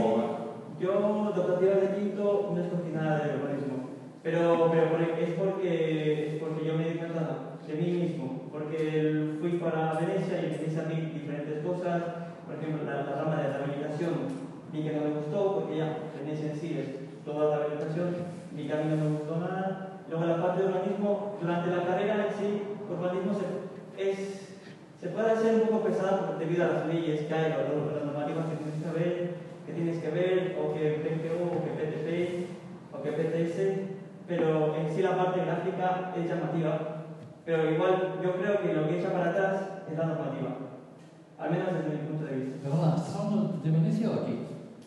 yo, dotativas de quinto, no escogí nada de urbanismo. Pero es porque yo me di cuenta de mí mismo. Porque fui para Venecia y empecé a ver diferentes cosas. Por ejemplo, la rama de rehabilitación vi que no me gustó, porque ya Venecia en sí es toda la rehabilitación, vi que a mí no me gustó nada. Luego la parte de urbanismo, durante la carrera en sí, urbanismo se puede hacer un poco pesada debido a las leyes que hay, o las normativas que tienes que ver, o que PPO, o que PTP, o que PTS, pero en sí la parte gráfica es llamativa. Pero igual yo creo que lo que echa para atrás es la normativa, al menos desde mi punto de vista. Perdona, ¿estás hablando de Venecia o aquí?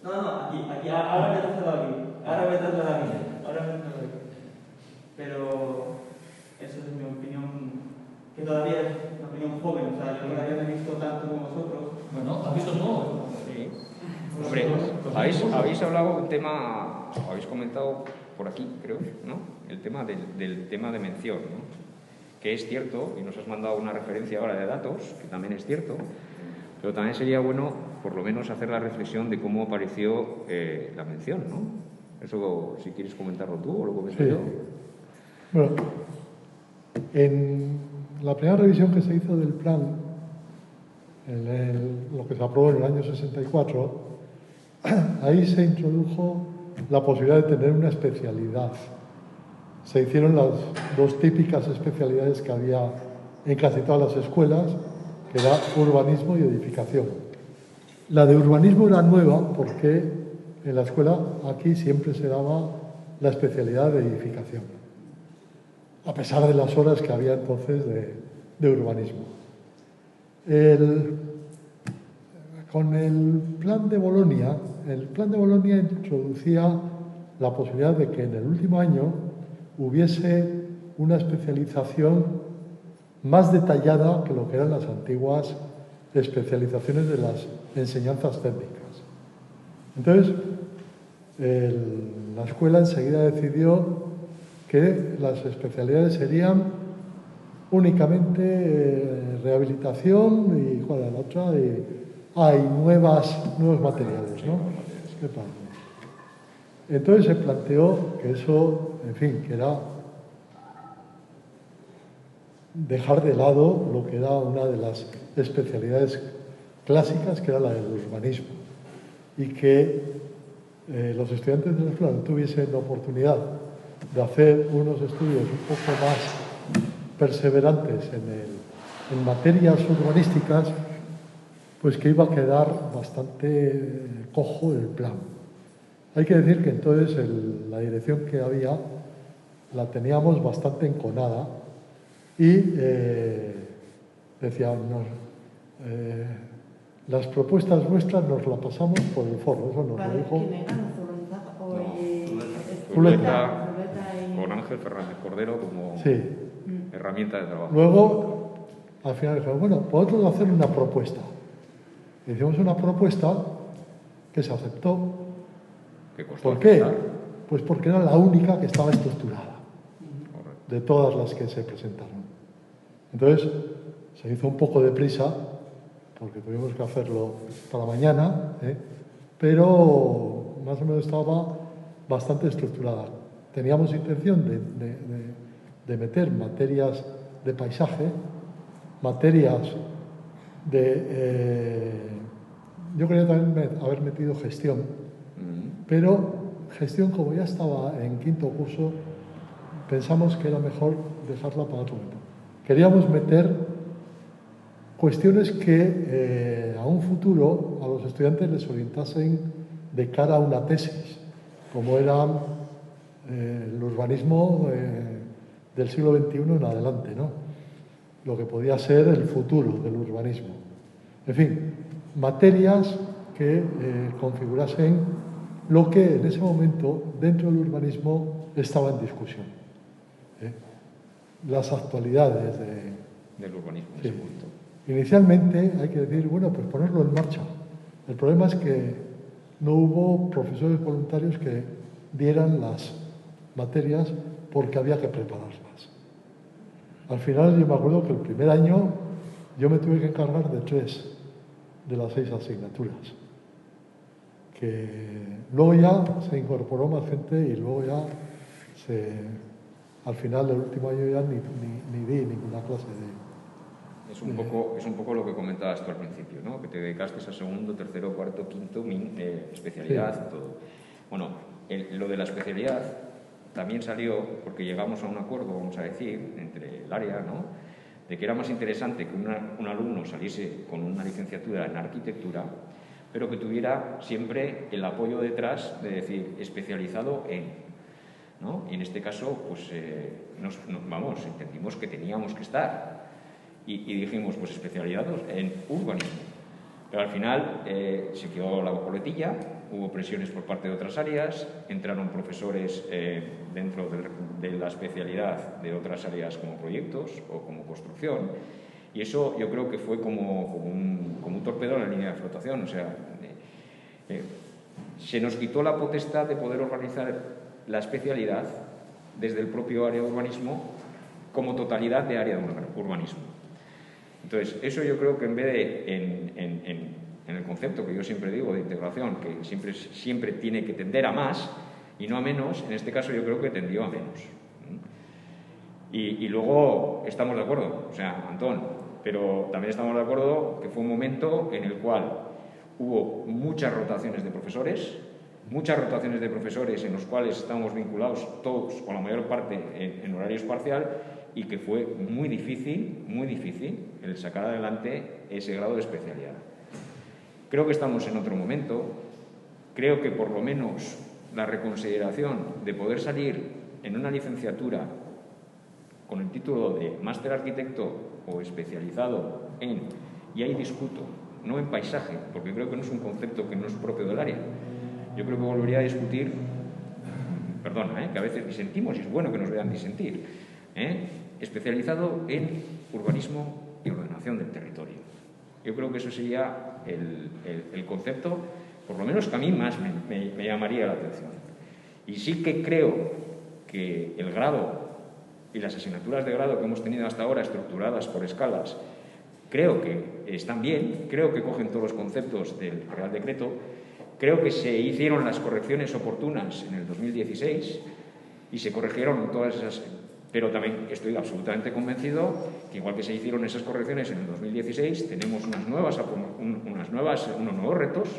No, aquí. Ahora me he trasladado aquí. Pero eso es mi opinión, que todavía es una opinión joven, o sea, yo todavía no he visto tanto como vosotros. Bueno, ¿has visto todo? Sí. Hombre, habéis hablado un tema, habéis comentado por aquí, creo, ¿no? El tema del tema de mención, ¿no? Que es cierto, y nos has mandado una referencia ahora de datos, que también es cierto, pero también sería bueno, por lo menos, hacer la reflexión de cómo apareció la mención, ¿no? Eso, si quieres comentarlo tú o lo comento yo. Bueno, en la primera revisión que se hizo del plan, lo que se aprobó en el año 64, ahí se introdujo la posibilidad de tener una especialidad. Se hicieron las dos típicas especialidades que había en casi todas las escuelas, que era urbanismo y edificación. La de urbanismo era nueva porque en la escuela aquí siempre se daba la especialidad de edificación, a pesar de las horas que había entonces de urbanismo. Con el plan de Bolonia introducía la posibilidad de que en el último año hubiese una especialización más detallada que lo que eran las antiguas especializaciones de las enseñanzas técnicas. Entonces, la escuela enseguida decidió que las especialidades serían únicamente rehabilitación y ¿cuál era la otra? Hay nuevos materiales, ¿no? Entonces se planteó que eso, en fin, que era dejar de lado lo que era una de las especialidades clásicas, que era la del urbanismo, y que los estudiantes de la escuela no tuviesen la oportunidad de hacer unos estudios un poco más perseverantes en materias urbanísticas, pues que iba a quedar bastante cojo el plan. Hay que decir que entonces la dirección que había la teníamos bastante enconada y decían, las propuestas nuestras nos las pasamos por el forro. Eso nos lo dijo Zuleta, con Ángel Fernández Cordero como herramienta de trabajo. Luego, al final dijeron, bueno, podemos hacer una propuesta. Hicimos una propuesta que se aceptó. ¿Por qué? Pues porque era la única que estaba estructurada de todas las que se presentaron. Entonces, se hizo un poco de prisa, porque tuvimos que hacerlo para mañana, pero más o menos estaba bastante estructurada. Teníamos intención de meter materias de paisaje, materias de... yo quería también haber metido gestión, pero gestión, como ya estaba en quinto curso, pensamos que era mejor dejarla para otro momento. Queríamos meter cuestiones que a un futuro a los estudiantes les orientasen de cara a una tesis, como era el urbanismo del siglo XXI en adelante, ¿no? Lo que podía ser el futuro del urbanismo. En fin, materias que configurasen lo que en ese momento dentro del urbanismo estaba en discusión. Las actualidades del urbanismo en sí. ese momento. Inicialmente hay que decir, bueno, pues ponerlo en marcha. El problema es que no hubo profesores voluntarios que dieran las materias porque había que prepararlas. Al final yo me acuerdo que el primer año yo me tuve que encargar de 3 de las 6 asignaturas. Que luego ya se incorporó más gente y luego ya al final del último año ya ni di ninguna clase de... Es un poco lo que comentabas tú al principio, ¿no? Que te dedicaste a segundo, tercero, cuarto, quinto, especialidad, sí. Todo. Bueno, lo de la especialidad también salió porque llegamos a un acuerdo, vamos a decir, entre el área, ¿no? De que era más interesante que un alumno saliese con una licenciatura en arquitectura, pero que tuviera siempre el apoyo detrás de decir especializado en, ¿no? Y en este caso, pues, entendimos que teníamos que estar y dijimos, pues, especializados en urbanismo. Pero al final se quedó la coletilla, hubo presiones por parte de otras áreas, entraron profesores dentro de la especialidad de otras áreas como proyectos o como construcción, y eso yo creo que fue como un torpedo en la línea de flotación. O sea, se nos quitó la potestad de poder organizar la especialidad desde el propio área de urbanismo como totalidad de área de urbanismo. Entonces, eso yo creo que en vez de en el concepto que yo siempre digo de integración, que siempre tiene que tender a más y no a menos, en este caso yo creo que tendió a menos. Y luego estamos de acuerdo, o sea, Antón, pero también estamos de acuerdo que fue un momento en el cual hubo muchas rotaciones de profesores en los cuales estábamos vinculados todos o la mayor parte en horario parcial, y que fue muy difícil el sacar adelante ese grado de especialidad. Creo que estamos en otro momento. Creo que por lo menos la reconsideración de poder salir en una licenciatura con el título de máster arquitecto o especializado en, y ahí discuto, no en paisaje, porque creo que no es un concepto que no es propio del área. Yo creo que volvería a discutir, perdona, que a veces disentimos y es bueno que nos vean disentir, especializado en urbanismo y ordenación del territorio. Yo creo que eso sería el concepto, por lo menos que a mí más me llamaría la atención. Y sí que creo que el grado y las asignaturas de grado que hemos tenido hasta ahora, estructuradas por escalas, creo que están bien, creo que cogen todos los conceptos del Real Decreto, creo que se hicieron las correcciones oportunas en el 2016 y se corrigieron todas esas... Pero también estoy absolutamente convencido que igual que se hicieron esas correcciones en el 2016, tenemos unos nuevos retos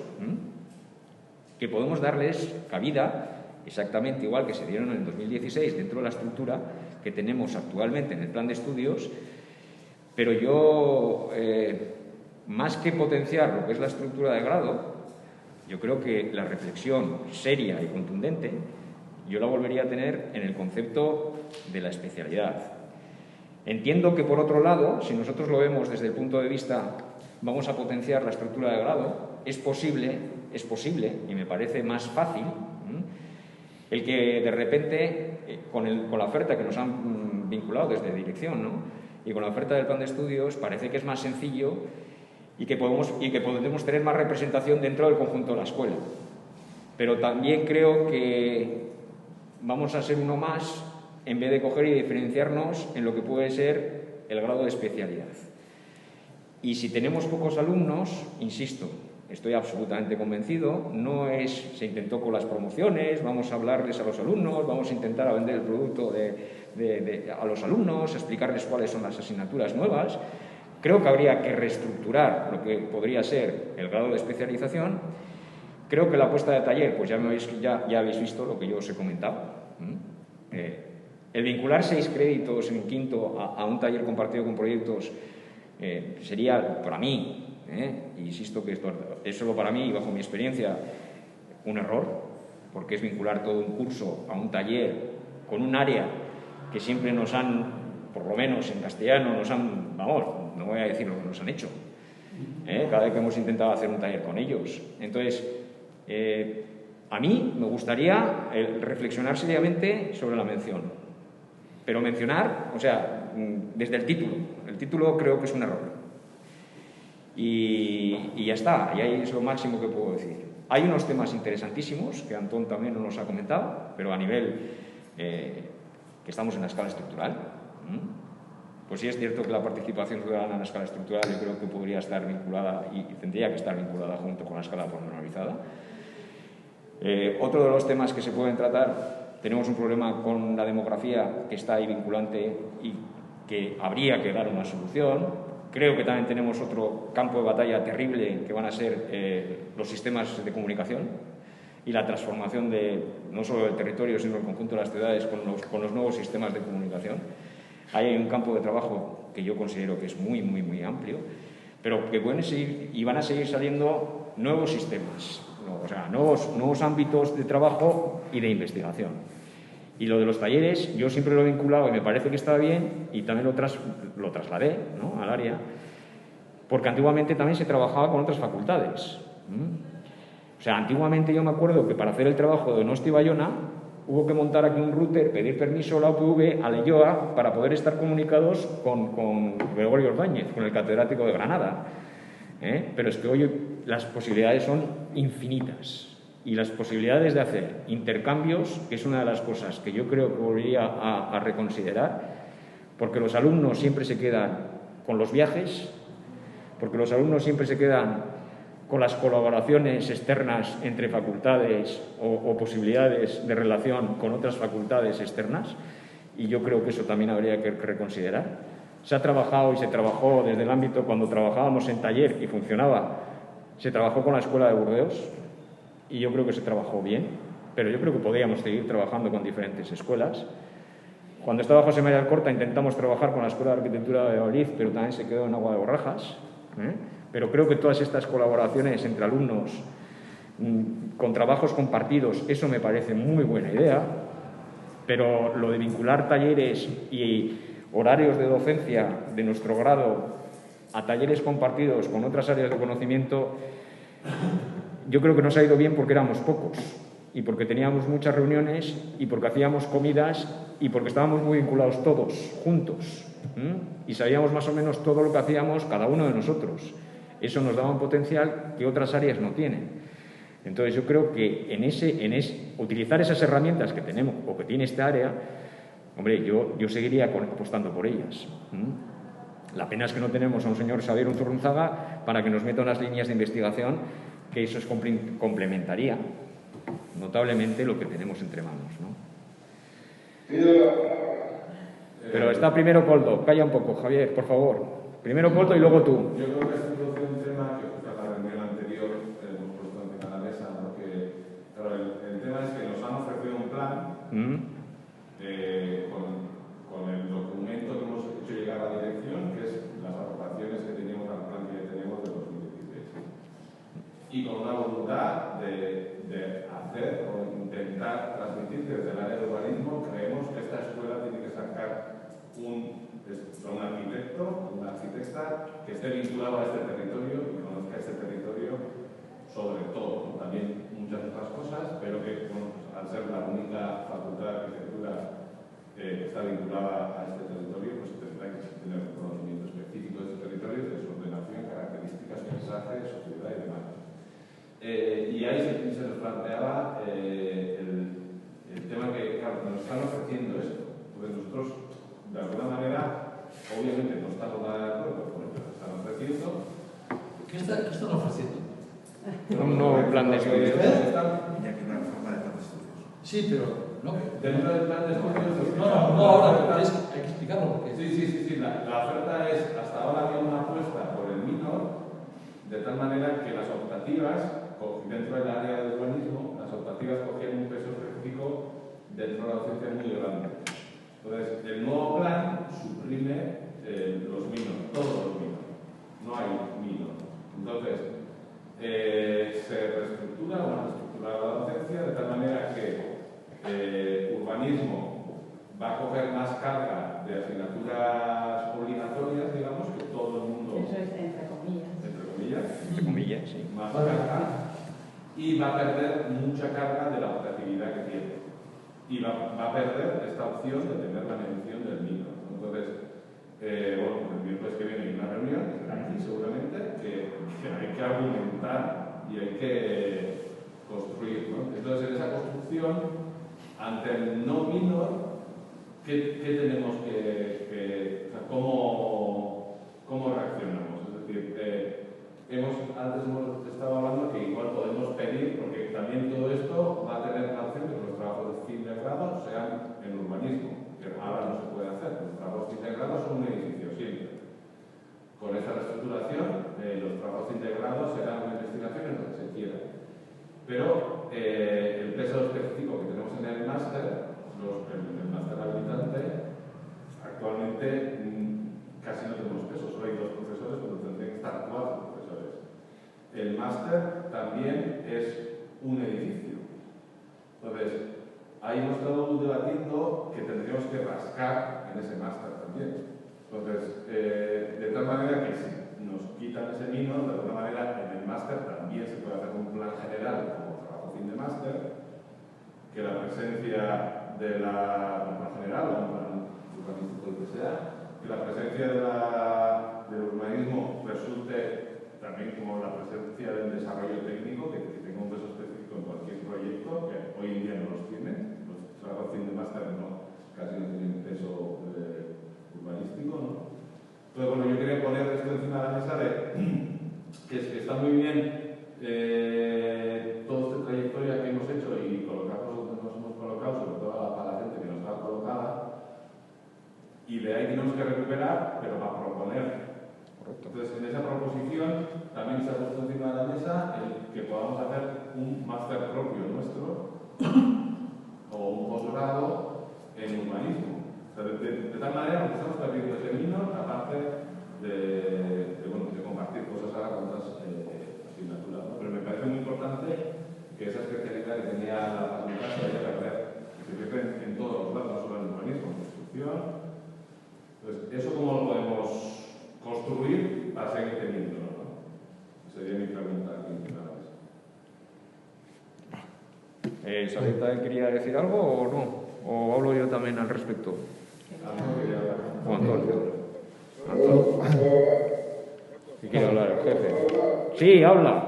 que podemos darles cabida exactamente igual que se dieron en el 2016 dentro de la estructura que tenemos actualmente en el plan de estudios. Pero yo, más que potenciar lo que es la estructura de grado, yo creo que la reflexión seria y contundente yo la volvería a tener en el concepto de la especialidad. Entiendo que, por otro lado, si nosotros lo vemos desde el punto de vista vamos a potenciar la estructura de grado, es posible, y me parece más fácil, el que de repente, con la oferta que nos han vinculado desde dirección, ¿no? Y con la oferta del plan de estudios, parece que es más sencillo y que podemos tener más representación dentro del conjunto de la escuela. Pero también creo que vamos a ser uno más en vez de coger y diferenciarnos en lo que puede ser el grado de especialidad. Y si tenemos pocos alumnos, insisto, estoy absolutamente convencido, se intentó con las promociones, vamos a hablarles a los alumnos, vamos a intentar vender el producto a los alumnos, explicarles cuáles son las asignaturas nuevas. Creo que habría que reestructurar lo que podría ser el grado de especialización. Creo que la apuesta de taller, pues ya habéis visto lo que yo os he comentado. El vincular 6 créditos en quinto a un taller compartido con proyectos sería, para mí, insisto que esto es solo para mí y bajo mi experiencia, un error, porque es vincular todo un curso a un taller con un área que siempre nos han, por lo menos en castellano, vamos, no voy a decir lo que nos han hecho, cada vez que hemos intentado hacer un taller con ellos. Entonces, a mí me gustaría reflexionar seriamente sobre la mención, pero mencionar, o sea, desde el título creo que es un error. Y ya está, y ahí es lo máximo que puedo decir. Hay unos temas interesantísimos que Antón también nos ha comentado, pero a nivel que estamos en la escala estructural. Pues sí es cierto que la participación ciudadana en la escala estructural yo creo que podría estar vinculada y tendría que estar vinculada junto con la escala pormenorizada. Otro de los temas que se pueden tratar, tenemos un problema con la demografía que está ahí vinculante y que habría que dar una solución. Creo que también tenemos otro campo de batalla terrible que van a ser los sistemas de comunicación y la transformación no solo del territorio, sino del conjunto de las ciudades con los nuevos sistemas de comunicación. Ahí hay un campo de trabajo que yo considero que es muy, muy, muy amplio, pero que pueden seguir y van a seguir saliendo nuevos sistemas, o sea, nuevos ámbitos de trabajo y de investigación. Y lo de los talleres, yo siempre lo he vinculado y me parece que está bien y también lo trasladé, ¿no?, al área, porque antiguamente también se trabajaba con otras facultades. O sea, antiguamente yo me acuerdo que para hacer el trabajo de Donosti Bayona hubo que montar aquí un router, pedir permiso a la UPV, a Leioa, para poder estar comunicados con Gregorio Ordóñez, con el catedrático de Granada. Pero es que hoy las posibilidades son infinitas. Y las posibilidades de hacer intercambios, que es una de las cosas que yo creo que volvería a reconsiderar, porque los alumnos siempre se quedan con los viajes, porque los alumnos siempre se quedan con las colaboraciones externas entre facultades o posibilidades de relación con otras facultades externas, y yo creo que eso también habría que reconsiderar. Se ha trabajado y se trabajó desde el ámbito, cuando trabajábamos en taller y funcionaba, se trabajó con la Escuela de Burdeos, y yo creo que se trabajó bien, pero yo creo que podríamos seguir trabajando con diferentes escuelas. Cuando estaba José María Alcorta intentamos trabajar con la Escuela de Arquitectura de Valladolid, pero también se quedó en agua de borrajas. Pero creo que todas estas colaboraciones entre alumnos, con trabajos compartidos, eso me parece muy buena idea, pero lo de vincular talleres y horarios de docencia de nuestro grado a talleres compartidos con otras áreas de conocimiento, yo creo que nos ha ido bien porque éramos pocos y porque teníamos muchas reuniones y porque hacíamos comidas y porque estábamos muy vinculados todos, juntos, y sabíamos más o menos todo lo que hacíamos cada uno de nosotros. Eso nos daba un potencial que otras áreas no tienen. Entonces yo creo que utilizar esas herramientas que tenemos o que tiene esta área, hombre, yo seguiría apostando por ellas. La pena es que no tenemos a un señor Xavier Unzurrunzaga para que nos meta unas líneas de investigación, que eso complementaría notablemente lo que tenemos entre manos, ¿no? Pero está primero Coldo. Calla un poco, Javier, por favor. Primero Coldo y luego tú. Yo creo que es un tema que en la reunión anterior hemos puesto encima de la mesa, porque claro, el tema es que nos han ofrecido un plan con el documento que hemos hecho llegar a la dirección, que es las aportaciones que teníamos al plan que tenemos de 2016. Y con una voluntad de hacer o intentar transmitir desde el área de urbanismo, creemos que esta escuela tiene que sacar un arquitecto, una arquitecta que esté vinculado a este territorio y conozca este territorio sobre todo, ¿no? También muchas otras cosas, pero que, bueno, pues, al ser la única facultad de arquitectura que está vinculada a este territorio, pues tendrá que tener un conocimiento específico de este territorio, de su ordenación, características, Y ahí se nos planteaba el tema que, claro, nos están ofreciendo esto. Entonces nosotros, de alguna manera, obviamente no estamos nada de acuerdo con lo que nos están ofreciendo. ¿Qué están ofreciendo? Un nuevo plan de estudios. Sí, pero no. Dentro del plan de estudios... No, ahora hay que explicarlo. Porque... Sí. La oferta es, hasta ahora había una apuesta por el minor, de tal manera que las optativas, dentro del área de urbanismo, las optativas cogían un peso específico dentro de la docencia muy grande. Entonces, el nuevo plan suprime los minor, todos los minor. No hay minor. Entonces, se reestructura la docencia de tal manera que urbanismo va a coger más carga de asignaturas obligatorias, digamos, que todo el mundo... Eso es entre comillas. Entre comillas, sí. Más carga, y va a perder mucha carga de la optatividad que tiene. Y va a perder esta opción de tener la mención del minor. Entonces, bueno, el miércoles que viene hay una reunión, aquí seguramente, que hay que argumentar y hay que construir, ¿no? Entonces, en esa construcción, ante el no minor, ¿qué tenemos o sea, ¿cómo reaccionamos? Es decir, antes hemos estado hablando que igual podemos pedir, porque también todo esto va a tener la opción de que los trabajos de fin de grado sean en urbanismo, que ahora no se puede hacer. Los trabajos de fin de grado son un edificio siempre. Con esta reestructuración, los trabajos integrados serán una investigación en lo que se quiera. Pero el peso específico que tenemos en el máster, el máster habilitante, actualmente casi no tenemos peso, solo hay 2 profesores, pero tendrían que estar 4 profesores. El máster también es un edificio. Entonces, ahí hemos estado debatiendo que tendríamos que rascar en ese máster también. Entonces, de tal manera que si nos quitan ese minor, de alguna manera en el máster también se puede hacer un plan general como trabajo fin de máster, que la presencia de un plan general o un plan urbanístico, el que sea, que la presencia del urbanismo resulte también como la presencia del desarrollo técnico, que tenga un peso específico en cualquier proyecto, que hoy en día no los tiene. Los trabajos fin de máster casi no tienen peso urbanístico, ¿no? Entonces, bueno, yo quería poner esto encima de la mesa que está muy bien toda esta trayectoria que hemos hecho y colocarnos donde nos hemos colocado, sobre todo para la gente que no estaba colocada, y de ahí tenemos que recuperar, pero para proponer. Entonces, en esa proposición también se ha puesto encima de la mesa el que podamos hacer un máster propio nuestro o un posgrado en urbanismo. O sea, de tal manera que estamos perdiendo ese minor, aparte de compartir cosas ahora con otras asignaturas, ¿no? Pero me parece muy importante que esa especialidad que tenía la facultad se vaya a perder, que se pierda en todos los lados, no solo en urbanismo, en construcción. Entonces, ¿eso cómo lo podemos construir para seguir teniéndolo, ¿no? Sería mi pregunta aquí encima de eso. ¿Sarita quería decir algo o no? ¿O hablo yo también al respecto? O Antonio. ¿Qué quiere hablar el jefe? Sí, habla.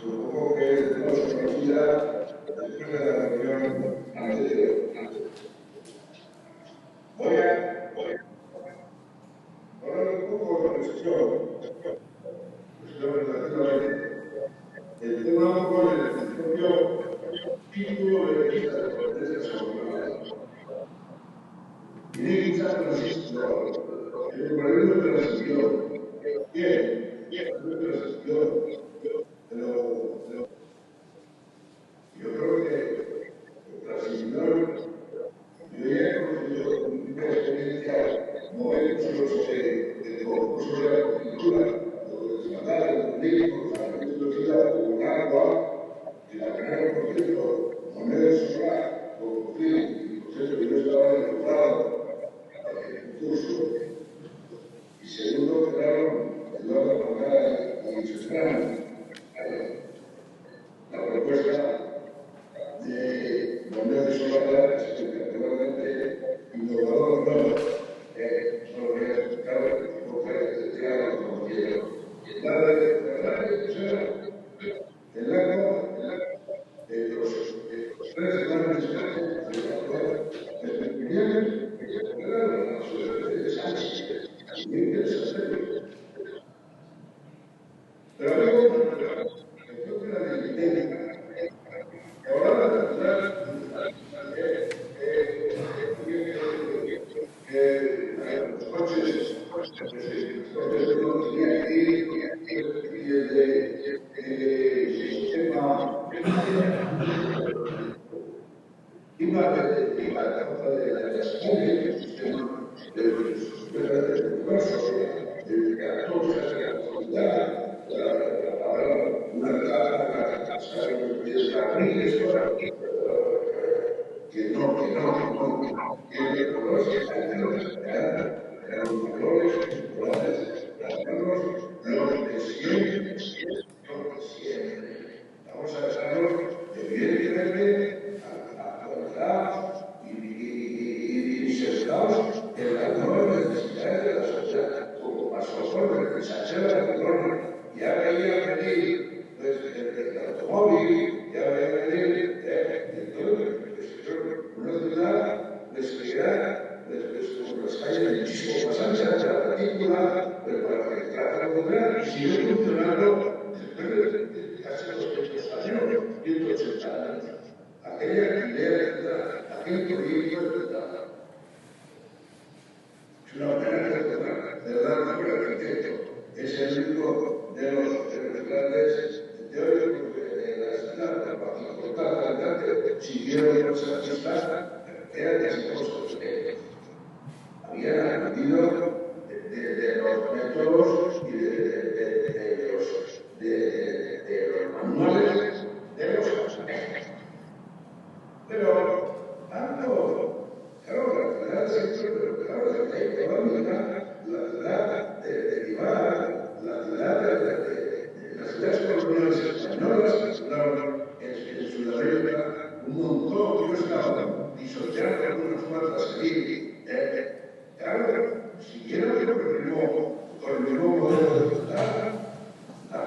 Supongo que no se conocida después de la reunión anterior. Voy a hablar un poco de la cuestión relativamente. El tema con el propio título de vista de competencias comunales. Y quizás transistor, el problema de transición. Bien, el de transición. Pero yo creo que la transición, yo ya he conocido una experiencia, momentos de concursos de agricultura, de desmatar el político, la agricultura con agua, y la primera, por cierto, moneda solar, con fin, proceso pero para que trata de lograr y sigue funcionando después de casi 200 años, 180 años. Aquella idea, aquel proyecto, es una manera de recordar, de verdad, no el arquitecto, es el único de los grandes teóricos de la facultad, siguieron los artistas, eran casi todos habían aprendido de los métodos y de los manuales de los arquitectos. Pero, tanto, claro, la ciudad siempre, claro, la ciudad derivada, la ciudad de las ciudades coloniales españolas, en Sudamérica, un montón, yo estaba disociando algunas cuantas allí. Claro, siguieron con el nuevo modelo de ciudad, la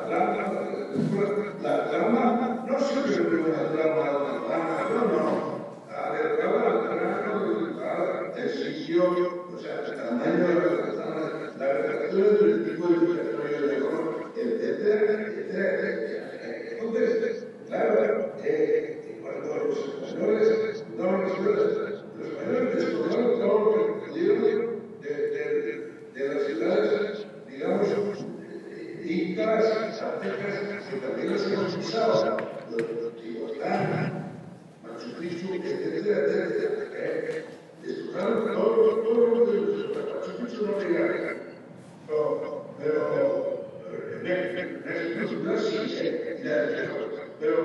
trama, no siempre una trama, no. A ver, el sitio, o sea, el tamaño de la redacción del tipo de territorio de color, etcétera. Entonces, claro, cuando los españoles descubrieron todo lo que pudieron de las ciudades, digamos, incas, aztecas, que también las hemos pisado, Teotihuacán, Machu Picchu, etcétera. Destrozaron todo lo que Machu Picchu no quería. Pero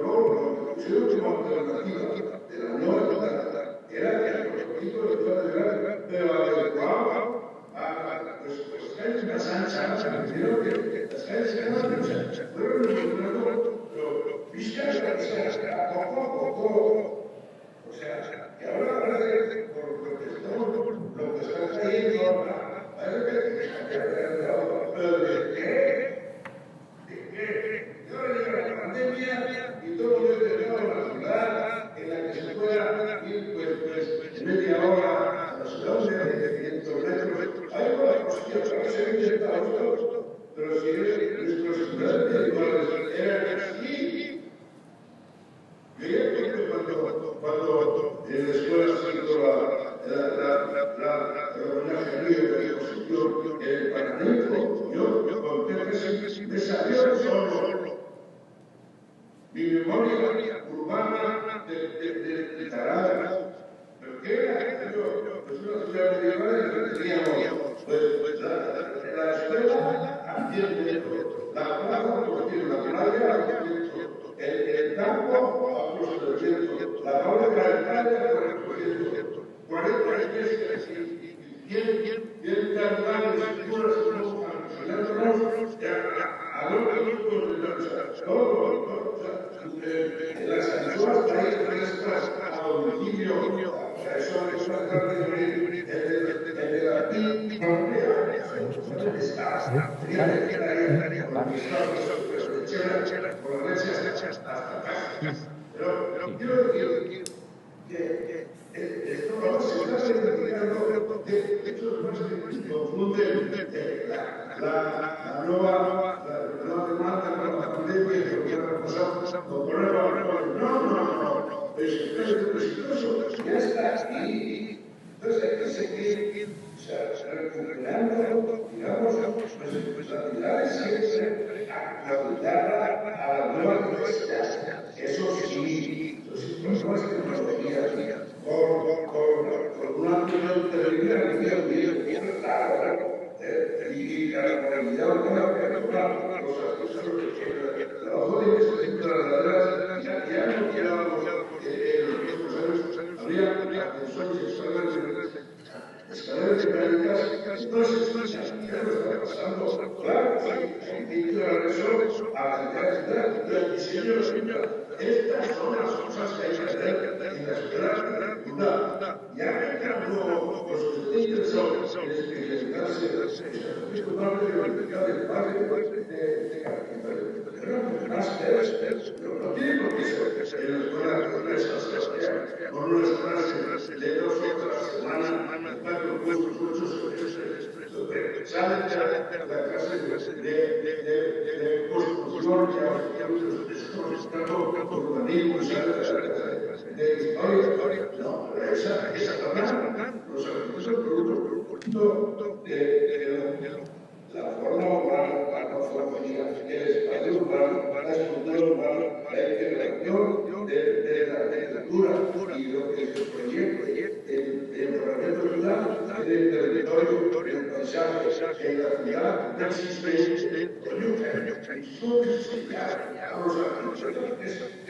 luego lo pusieron como alternativa de la nueva ciudad. Era que los políticos de toda la ciudad, pero adecuado pues calles más anchas, primero que las calles se fueron encontrando, pero vistas poco a poco. O sea, que ahora parece, por lo que está trayendo ahora, parece que pero ¿de qué? Y ahora llega la pandemia y todo el mundo llegado a la ciudad en la que se pueda ir pues media hora a la ciudad de 500 metros. Hay una cuestión, ahora se ha intentado esto, pero si nuestros estudiantes eran así. Yo ya cuando en la escuela se hizo la homenaje de la exposición en el Parlamento, yo conté que me salió solo. Mi memoria urbana de Tarada. ¿Pero qué era? Pues una ciudad medieval y teníamos pues la escuela a 100 metros, la plaza por tiene la playa a 100 metros, el campo a 400, la fábrica de Italia a 400, 43 y 100 carnales, figuras a las anchoas frescas a domicilio, o sea, eso es una carne de la pero quiero decir que esto no se está identificando de hecho más que confunde la nueva demanda con la pandemia y lo que ha pasado con problemas. No, es exitoso, ya está aquí. Entonces hay que seguir recuperando, digamos, pues la ciudad es siempre actualizarla a la nueva necesidad. Eso sí, las nuevas tecnologías, con una televisión bien claro, y la realidad urbana, cosas que los jóvenes de las laderas ya no quedábamos habría escaleras mecánicas, entonces ya lo está pasando, claro, y regresó a la ciudad y al diseño de la ciudad. Estas son las cosas que hay que hacer en la ciudad. Ya que cambió los que estén interesados en especializarse, es culpable de verificar el padre de carpintería. Pero másteres, no tiene por qué ser en la escuela de esas con unas clases de 2 horas a la semana, 4 cursos, 8 semestres. salen de la clase de construcción y a urbanismo, de historia. No, esa también, los arquitectos son producto de la forma urbana, la formación, el espacio urbano, la estructura urbana, la integración de la arquitectura y lo que se proyecta, el mejoramiento ciudad, el territorio, el paisaje, en la ciudad, no existe, no existe ya, vamos a ver,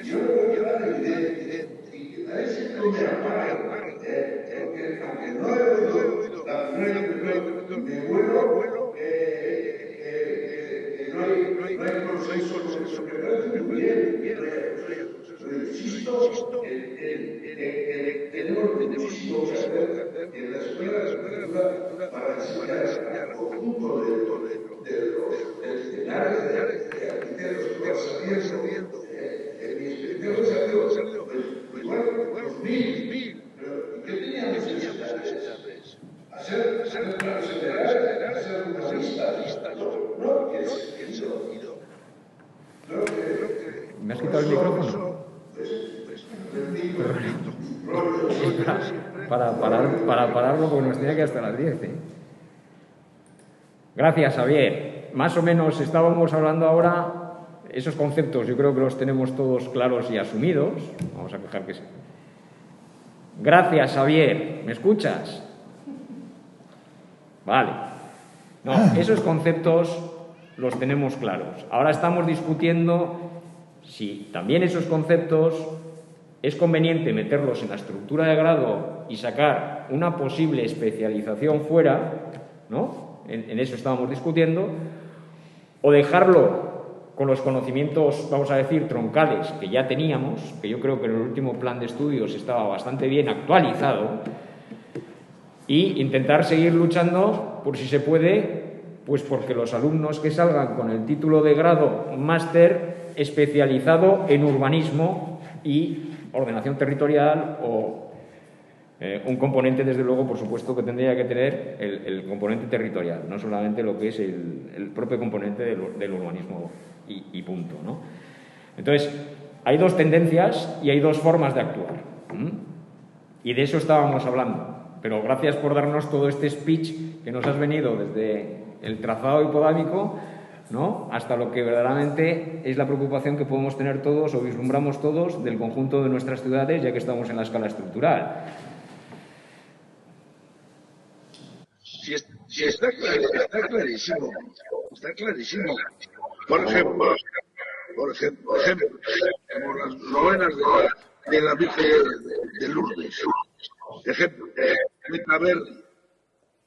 yo no voy a dar evidente, y a ese no me ampara, aunque no he oído la primera mi abuelo, no hay consenso sobre que parece muy bien, pero insisto, tenemos muchísimo que hacer en la escuela de arquitectura para enseñar al conjunto de los escenarios de arquitectos que van saliendo. En mi experiencia ha salido, pues igual, los mil, pero ¿qué tenían necesidades? Hacer planos generales, hacer urbanistas, no, que es ido. ¿Me has quitado el micrófono? Para pararlo, porque nos tenía que ir hasta las 10. Gracias, Javier. Más o menos estábamos hablando ahora, esos conceptos yo creo que los tenemos todos claros y asumidos. Vamos a dejar que sí. Gracias, Javier. ¿Me escuchas? Vale. No, esos conceptos los tenemos claros. Ahora estamos discutiendo si también esos conceptos es conveniente meterlos en la estructura de grado y sacar una posible especialización fuera, ¿no? En eso estábamos discutiendo, o dejarlo con los conocimientos, vamos a decir, troncales que ya teníamos, que yo creo que en el último plan de estudios estaba bastante bien actualizado, y intentar seguir luchando, por si se puede, pues porque los alumnos que salgan con el título de grado máster especializado en urbanismo y ordenación territorial o un componente, desde luego, por supuesto, que tendría que tener el componente territorial, no solamente lo que es el propio componente del urbanismo y punto, ¿no? Entonces, hay dos tendencias y hay dos formas de actuar. Y de eso estábamos hablando. Pero gracias por darnos todo este speech que nos has venido desde el trazado hipodámico, ¿no?, hasta lo que verdaderamente es la preocupación que podemos tener todos o vislumbramos todos del conjunto de nuestras ciudades, ya que estamos en la escala estructural. Sí, está clarísimo. Está clarísimo. Por ejemplo, como las novenas de la Virgen de Lourdes. Ejemplo, Ventaverri.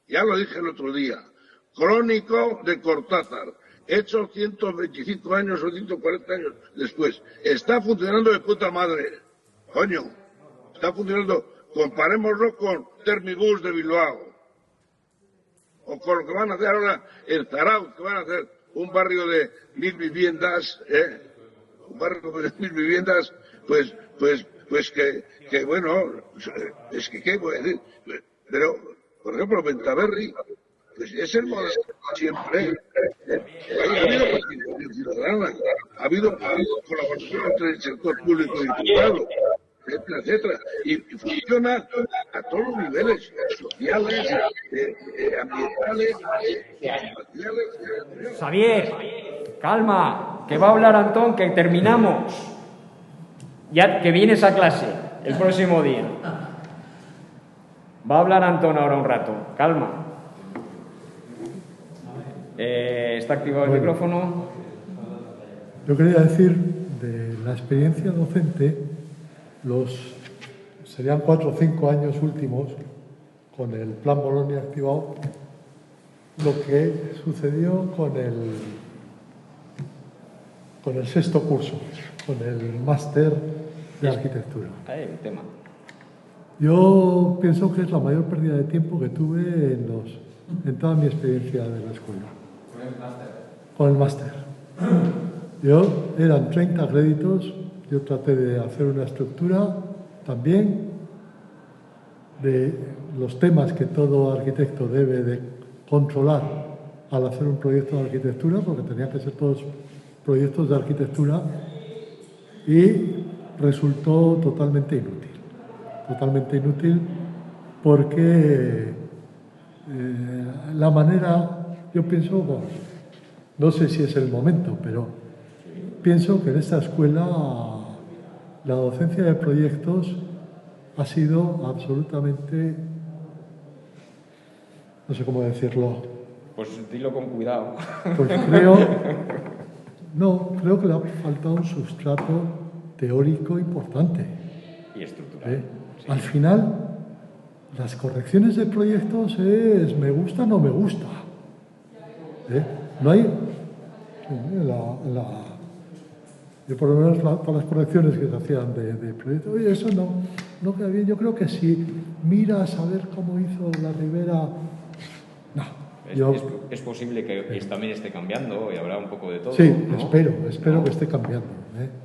Ya lo dije el otro día. Crónico de Cortázar. Hecho 125 años o 140 años después. Está funcionando de puta madre. Coño. Está funcionando. Comparémoslo con Termibus de Bilbao. O con lo que van a hacer ahora en Zarauz, que van a hacer un barrio de 1000 viviendas, un barrio de 1000 viviendas, pues que bueno, es que qué voy a decir, pero, por ejemplo, Ventaverri, pues es el modelo siempre. Ha habido participación ciudadana, ha habido colaboración entre el sector público y privado, etcétera, etcétera, y funciona a todos los niveles, sociales, ambientales, sociales. Javier, calma, que va a hablar Antón, que terminamos. Ya que vienes a clase el próximo día. Va a hablar Antón ahora un rato. Calma. ¿Está activado el micrófono? Yo quería decir, de la experiencia docente, serían 4 o 5 años últimos, con el Plan Bolonia activado, lo que sucedió con el sexto curso, con el máster de arquitectura. El tema. Yo pienso que es la mayor pérdida de tiempo que tuve en toda mi experiencia de la escuela. ¿Con el máster? Con el máster. Eran 30 créditos, yo traté de hacer una estructura también de los temas que todo arquitecto debe de controlar al hacer un proyecto de arquitectura, porque tenían que ser todos proyectos de arquitectura, y resultó totalmente inútil porque la manera, yo pienso, bueno, no sé si es el momento, pero pienso que en esta escuela la docencia de proyectos ha sido absolutamente, no sé cómo decirlo. Pues dilo con cuidado. Pues creo que le ha faltado un sustrato teórico importante. Y estructural. Sí. Al final, las correcciones de proyectos es me gusta, no me gusta. No hay... yo por lo menos para las correcciones que se hacían de proyectos, oye, eso no queda bien. Yo creo que si miras a ver cómo hizo la Ribera... Es posible que también esté cambiando y habrá un poco de todo. Sí, ¿no? espero que esté cambiando.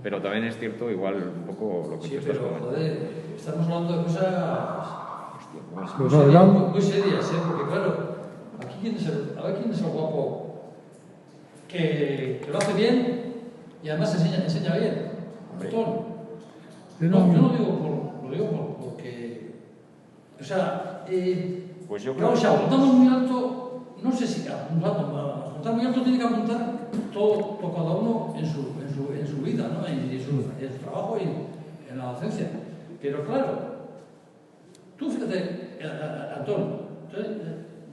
Pero también es cierto, igual, un poco lo que tú estás comentando. Joder, estamos hablando de cosas muy serias, porque claro, aquí quién es el guapo que lo hace bien y además enseña bien. Yo no digo porque... O sea, pues yo claro, creo si apuntamos muy alto, no sé si apuntar muy alto tiene que apuntar todo cada uno en su vida, ¿no? En su trabajo y en la docencia. Pero claro, tú fíjate, Antón,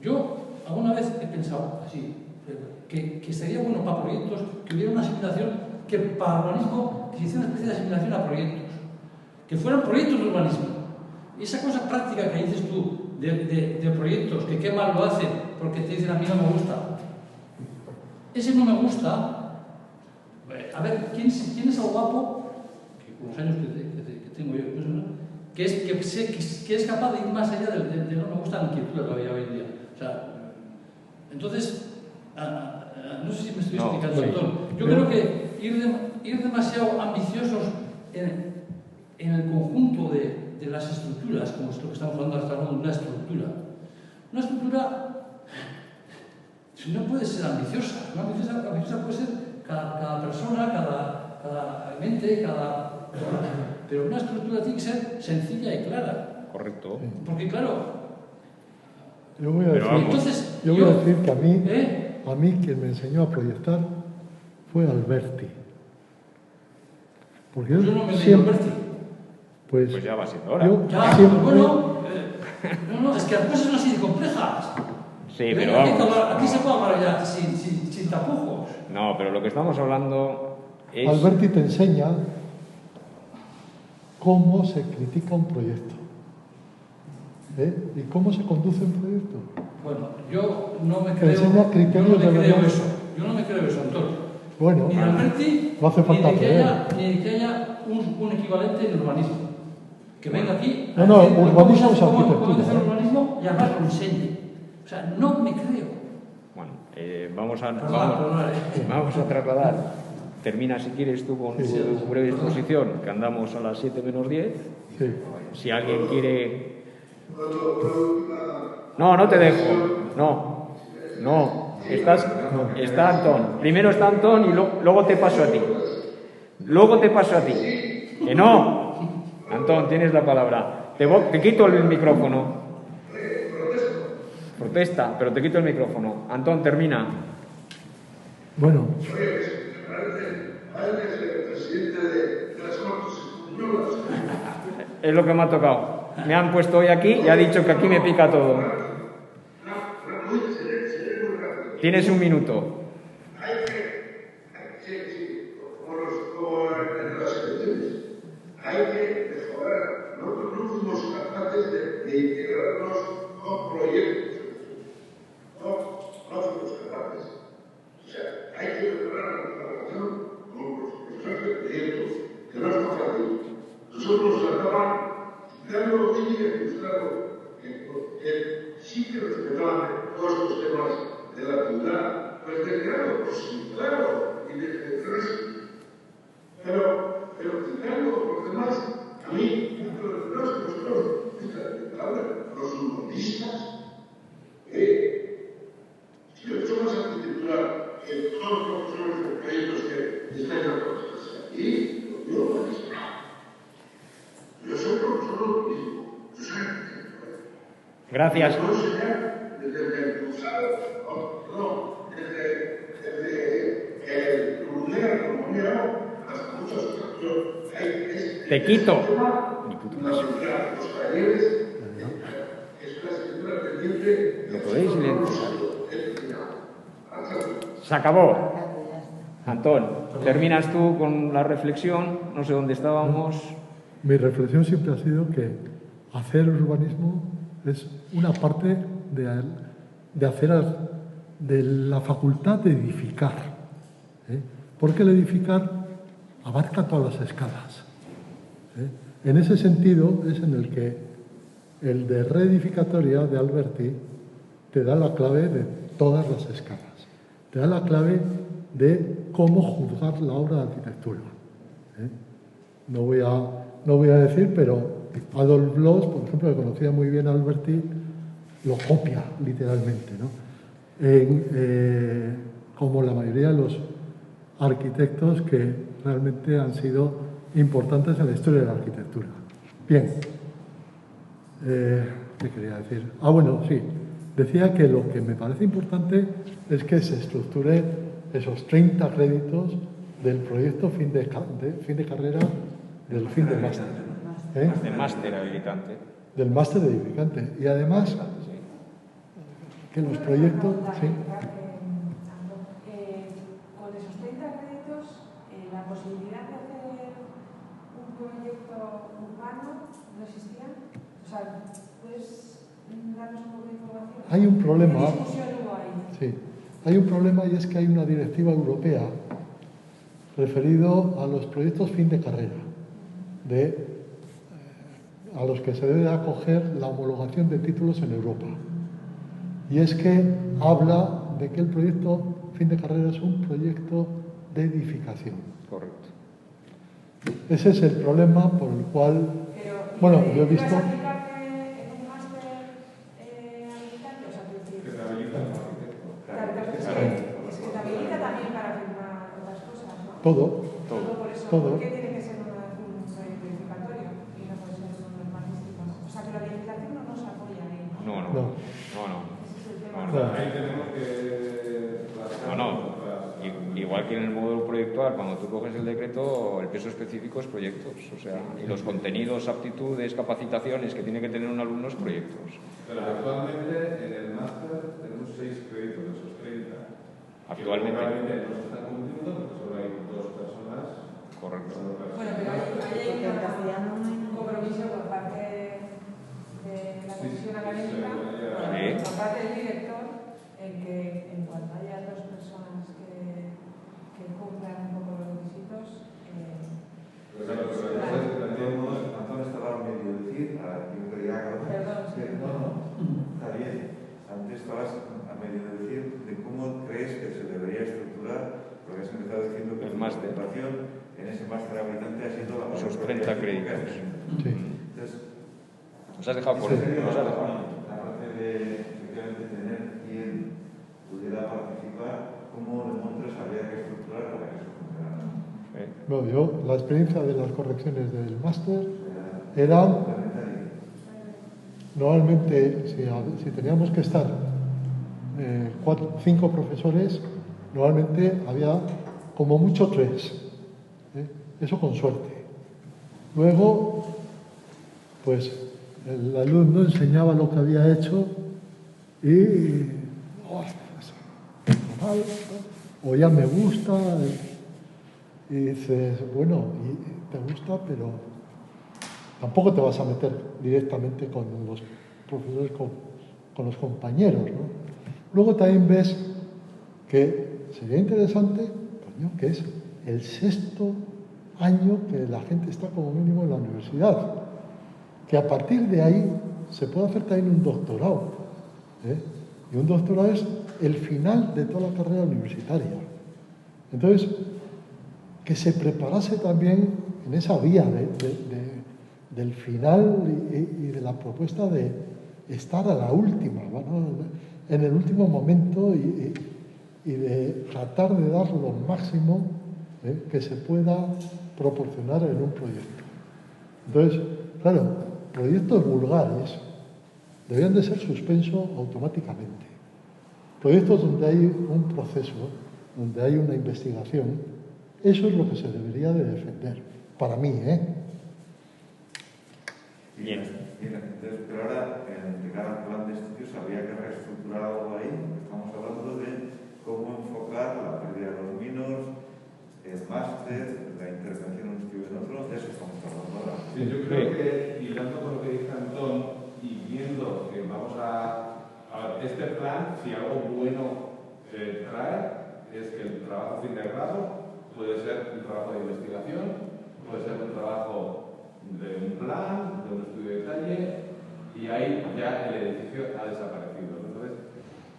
yo alguna vez he pensado así, que sería bueno para proyectos que hubiera una asimilación, que para urbanismo que se hiciera una especie de asimilación a proyectos, que fueran proyectos de urbanismo. Y esa cosa práctica que dices tú, de proyectos, que qué mal lo hacen porque te dicen a mí no me gusta. Ese no me gusta. A ver, ¿quién es el guapo, que con los años que tengo yo, que es capaz de ir más allá de no me gusta la inquietud de la vida hoy en día? O sea, entonces, no sé si me estoy explicando, Antón. Yo creo que ir demasiado ambiciosos en el conjunto de las estructuras, como es lo que estamos hablando hasta ahora, una estructura no puede ser ambiciosa. Una ambiciosa puede ser cada persona, cada mente, pero una estructura tiene que ser sencilla y clara. Correcto. Porque claro, yo voy a decir que a mí quien me enseñó a proyectar fue Alberti. Porque yo no me leí Alberti. Pues ya va siendo hora. Es que las cosas son así de complejas. Sí, pero vamos. Aquí se puede hablar ya sin tapujos. No, pero lo que estamos hablando es... Alberti te enseña cómo se critica un proyecto. ¿Y cómo se conduce un proyecto? Bueno, yo no me creo eso. Yo no me creo eso, Antonio. Bueno, ni de Alberti, no hace falta ni de que haya un equivalente en urbanismo. Que venga aquí urbanismo es cómo arquitectura. hacer urbanismo y además lo enseñe. O sea, no me creo. Bueno, vamos a trasladar. Termina, si quieres, tú con tu breve exposición, que andamos a las 7 menos 10. Sí. Si alguien quiere... No te dejo. No. Está Antón. Primero está Antón y luego te paso a ti. Que no. Antón, tienes la palabra. Te quito el micrófono. Protesta, pero te quito el micrófono. Antón, termina. Bueno. Es lo que me ha tocado. Me han puesto hoy aquí y ha dicho que aquí me pica todo. Tienes un minuto. Hay que mejorar. Nosotros no fuimos capaces de integrarnos con proyectos. No fuimos capaces. O sea, hay que mejorar la relación con los profesores de proyectos, que no es más fácil. Nosotros nos acaban dando muy demostrado que sí que respetaban todos estos temas de la ciudad, pues de claro, pues sí, claro, y de pero quitando los demás, a mí, los urbanistas, yo he hecho más Gracias. Desde el cruzado, desde el Urner, como mira, hasta muchas otras. Te quito. Los talleres, es una escritura pendiente. ¿Lo podéis silenciar? Se acabó. Antón, terminas tú con la reflexión, no sé dónde estábamos. Mi reflexión siempre ha sido que hacer urbanismo es una parte de la facultad de edificar, ¿eh? Porque el edificar abarca todas las escalas, ¿eh? En ese sentido es en el que el de reedificatoria de Alberti te da la clave de todas las escalas, te da la clave de cómo juzgar la obra de arquitectura, ¿eh? No voy a decir, pero Adolf Loos, por ejemplo, que conocía muy bien a Alberti, lo copia literalmente, ¿no? Como la mayoría de los arquitectos que realmente han sido importantes en la historia de la arquitectura. Bien, ¿qué quería decir? Bueno, sí, decía que lo que me parece importante es que se estructure esos 30 créditos del proyecto fin de carrera del fin de máster. Del máster habilitante. Del máster de edificante. Y además, que los proyectos... ¿sí? Con esos 30 créditos, la posibilidad de hacer un proyecto urbano no existía. O sea, ¿puedes darnos un poco de información? Hay un problema. ¿Qué discusión hubo ahí? Sí, hay un problema y es que hay una directiva europea referido a los proyectos fin de carrera, a los que se debe acoger la homologación de títulos en Europa. Y es que habla de que el proyecto fin de carrera es un proyecto de edificación. Correcto. Ese es el problema por el cual... Pero, bueno, yo he visto... ¿vas a aplicarte en un máster habilitante? O sea, Que te habilita el arquitecto. Es que te habilita también para firmar otras cosas, ¿no? Todo. Por eso, ¿por qué tiene que ser un proyecto edificatorio y no puede ser un urbanístico? O sea, que la legislación no nos apoya ahí. No. Ese es el tema. Ahí tenemos que... Igual que en el módulo proyectual, cuando tú coges el decreto, el peso específico es proyectos, o sea, y los contenidos, aptitudes, capacitaciones que tiene que tener un alumno es proyectos. Pero actualmente en el máster tenemos 6 créditos de esos 30. Actualmente. Que no se están cumpliendo porque solo hay 2 personas. Correcto. Bueno, pero hay un compromiso por parte de la comisión académica, por parte del director, en que en cuanto haya 2 personas que cumplan un poco los requisitos. Antón estaba medio decir, yo quería acabar. Está bien. Antes estabas a medio decir de cómo crees que se debería estructurar, porque has empezado diciendo que el máster en ese máster habilitante ha sido la esos 30 créditos. Sí. Entonces, nos has dejado por la parte de efectivamente tener quien pudiera participar, ¿cómo demostras habría que estructurar para que eso funcionara? Bueno, yo, la experiencia de las correcciones del máster eran, normalmente, si teníamos que estar 5 profesores, normalmente había como mucho 3, eso con suerte. Luego, pues el alumno enseñaba lo que había hecho y o ya me gusta, y dices, bueno, y te gusta, pero tampoco te vas a meter directamente con los profesores, con los compañeros, ¿no? Luego también ves que sería interesante, coño, que es el 6º año que la gente está como mínimo en la universidad, que a partir de ahí se puede hacer también un doctorado, ¿eh? Y un doctorado es el final de toda la carrera universitaria. Entonces, que se preparase también en esa vía del final y de la propuesta de estar a la última, ¿no? En el último momento y de tratar de dar lo máximo que se pueda proporcionar en un proyecto. Entonces, claro, proyectos vulgares, deberían de ser suspensos automáticamente. Proyectos donde hay un proceso, donde hay una investigación, eso es lo que se debería de defender, para mí, ¿eh? Bien. Entonces, pero ahora, de cara al plan de estudios, habría que reestructurar algo ahí. Estamos hablando de cómo enfocar la pérdida de los minos, el máster, la intervención en un estudio en otro, de eso estamos hablando ahora. Sí, yo creo que, hilando con lo que dice Antón, y viendo que vamos a ver, este plan, si algo bueno trae, es que el trabajo fin de grado puede ser un trabajo de investigación, puede ser un trabajo de un plan, de un estudio de detalle, y ahí ya el edificio ha desaparecido. Entonces,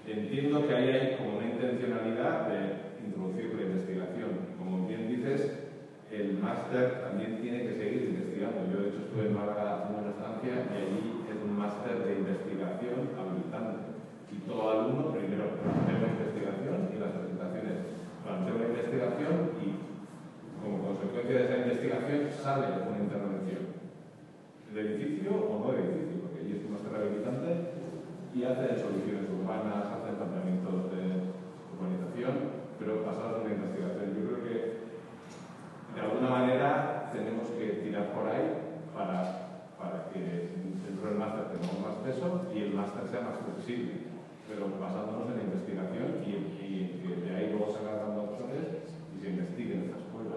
entiendo que ahí hay como una intencionalidad de introducir la investigación. Como bien dices, el máster también tiene que seguir investigando. Yo, de hecho, estuve en Málaga haciendo una estancia y allí es un máster de investigación habilitante. Y todo alumno primero plantea la investigación y las presentaciones plantea una investigación y como consecuencia de esa investigación sale una intervención de edificio o no de edificio, porque allí es un máster habilitante y hace soluciones urbanas, hace planteamientos de urbanización, pero basados en una investigación. Yo creo que de alguna manera tenemos que tirar por ahí para que dentro del máster tengamos más peso y el máster sea más flexible, pero basándonos en la investigación y que de ahí luego se hagan opciones y se investigue en esta escuela.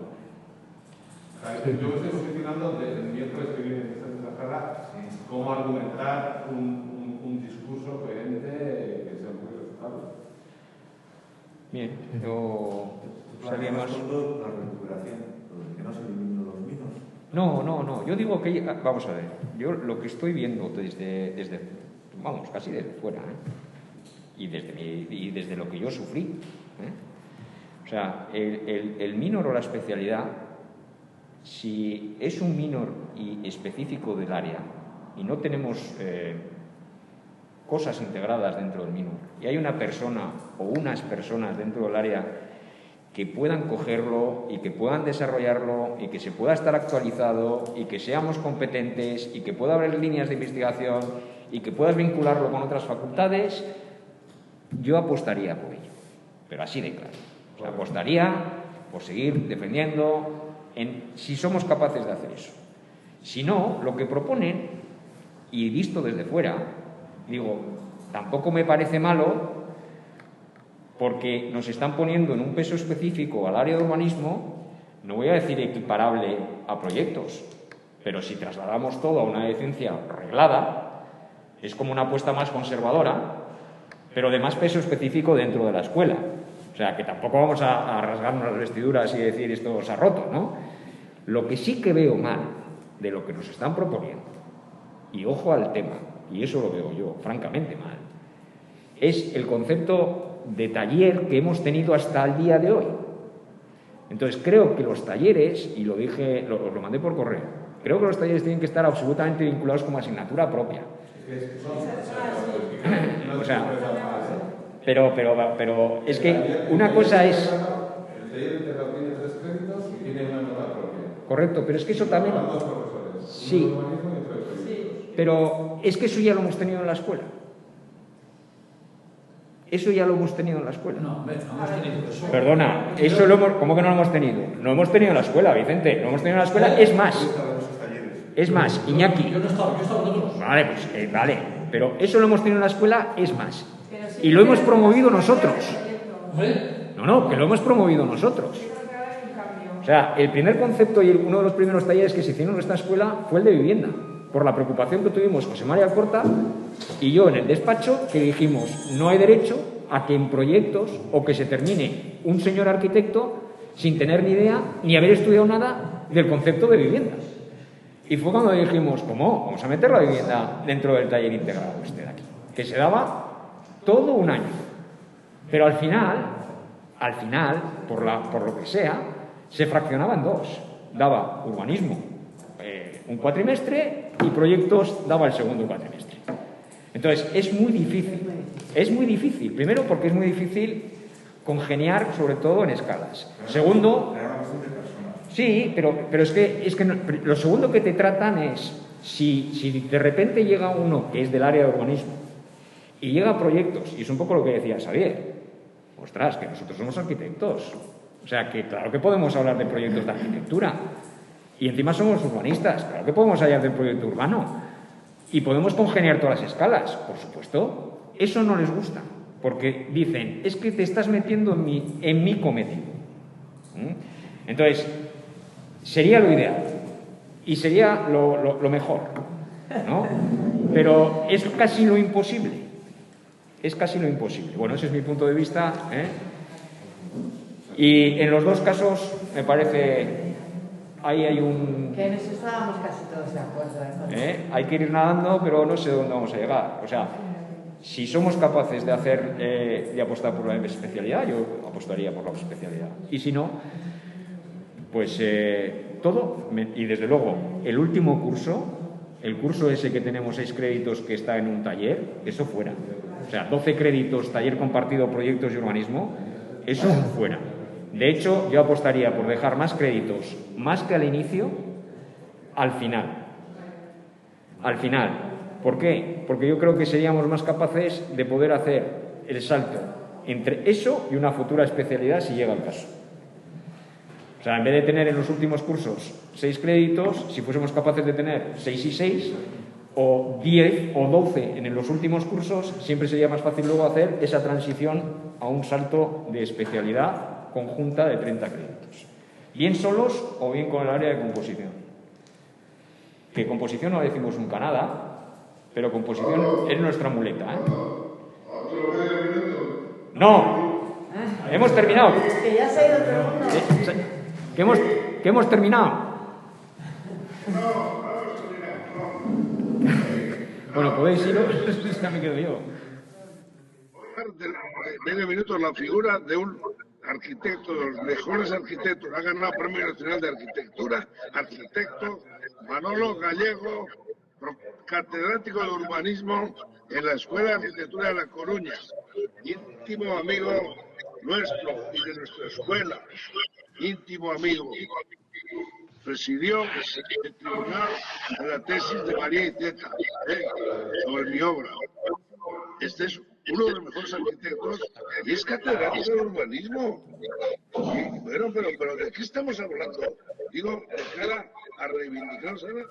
Yo me estoy posicionando desde el miércoles que viene en esta sala cómo argumentar un discurso coherente que sea muy respetable. Bien, yo sabía más. La recuperación, que no se eliminen los minos. No, yo digo que, vamos a ver, yo lo que estoy viendo desde vamos, casi desde fuera, y desde lo que yo sufrí, o sea, el minor o la especialidad, si es un minor y específico del área y no tenemos cosas integradas dentro del minor y hay una persona o unas personas dentro del área que puedan cogerlo y que puedan desarrollarlo y que se pueda estar actualizado y que seamos competentes y que pueda haber líneas de investigación y que puedas vincularlo con otras facultades, yo apostaría por ello, pero así de claro. O sea, apostaría por seguir defendiendo si somos capaces de hacer eso. Si no, lo que proponen, y visto desde fuera, digo, tampoco me parece malo porque nos están poniendo en un peso específico al área de urbanismo, no voy a decir equiparable a proyectos, pero si trasladamos todo a una licencia reglada, es como una apuesta más conservadora, pero de más peso específico dentro de la escuela. O sea, que tampoco vamos a rasgarnos las vestiduras y decir esto se ha roto, ¿no? Lo que sí que veo mal de lo que nos están proponiendo, y ojo al tema, y eso lo veo yo francamente mal, es el concepto de taller que hemos tenido hasta el día de hoy. Entonces creo que los talleres, y lo dije, os lo mandé por correo, creo que los talleres tienen que estar absolutamente vinculados como asignatura propia. O sea, pero es que una cosa es... El taller integral tiene 3 créditos y tiene una nota propia. Correcto, pero es que eso también... Sí, pero es que eso ya lo hemos tenido en la escuela. Eso ya lo hemos tenido en la escuela. No, no hemos tenido eso. Perdona, eso lo hemos... ¿Cómo que no lo hemos tenido? No hemos tenido en la escuela, Vicente. No hemos tenido en la escuela, es más. Es más, Iñaki. Yo no estaba con otros. Vale, pues vale. Pero eso lo hemos tenido en la escuela, es más. Y lo hemos promovido nosotros. No, que lo hemos promovido nosotros. O sea, el primer concepto y uno de los primeros talleres que se hicieron en esta escuela fue el de vivienda, por la preocupación que tuvimos José María Alcorta y yo en el despacho, que dijimos, no hay derecho a que en proyectos o que se termine un señor arquitecto sin tener ni idea ni haber estudiado nada del concepto de vivienda. Y fue cuando dijimos, ¿cómo? Vamos a meter la vivienda dentro del taller integrado este de aquí, que se daba todo un año. Pero al final, por lo que sea, se fraccionaba en dos. Daba urbanismo un cuatrimestre y proyectos daba el segundo cuatrimestre. Entonces, es muy difícil. Es muy difícil. Primero, porque es muy difícil congeniar, sobre todo en escalas. Segundo, sí, pero es que lo segundo que te tratan es Si de repente llega uno que es del área de urbanismo y llega a proyectos, y es un poco lo que decía Xavier, ostras, que nosotros somos arquitectos. O sea, que claro que podemos hablar de proyectos de arquitectura. Y encima somos urbanistas, claro que podemos hablar del proyecto urbano. Y podemos congeniar todas las escalas, por supuesto. Eso no les gusta, porque dicen, es que te estás metiendo en mi cometido. Entonces, sería lo ideal y sería lo mejor, ¿no? Pero es casi lo imposible. Es casi lo imposible. Bueno, ese es mi punto de vista, ¿eh? Y en los dos casos me parece... Ahí hay un... Que en eso estábamos casi todos de acuerdo. Hay que ir nadando, pero no sé dónde vamos a llegar. O sea, si somos capaces de hacer, de apostar por la especialidad, yo apostaría por la especialidad. Y si no, pues todo. Y desde luego, el último curso, el curso ese que tenemos 6 créditos que está en un taller, eso fuera. O sea, 12 créditos, taller compartido, proyectos y urbanismo, eso fuera. De hecho, yo apostaría por dejar más créditos, más que al inicio, al final. Al final. ¿Por qué? Porque yo creo que seríamos más capaces de poder hacer el salto entre eso y una futura especialidad si llega el caso. O sea, en vez de tener en los últimos cursos 6 créditos, si fuésemos capaces de tener 6 y 6, o 10 o 12 en los últimos cursos, siempre sería más fácil luego hacer esa transición a un salto de especialidad conjunta de 30 créditos. Bien solos o bien con el área de composición. Que composición no decimos nunca nada, pero composición es nuestra muleta, ¿eh? ¡No! Hemos terminado. Que ya se ha ido todo el mundo. ¿Que hemos terminado? Bueno, podéis iros, ya me quedo yo. Medio minuto la figura de un arquitecto, de los mejores arquitectos, ha ganado Premio Nacional de Arquitectura, arquitecto Manolo Gallego, catedrático de urbanismo en la Escuela de Arquitectura de La Coruña, íntimo amigo nuestro y de nuestra escuela, íntimo amigo. Presidió el tribunal de la tesis de María Iceta sobre mi obra. Este es uno de los mejores arquitectos y es catedrático de urbanismo. Y, bueno, pero ¿de qué estamos hablando? Digo, de cara a reivindicar, ¿sabes?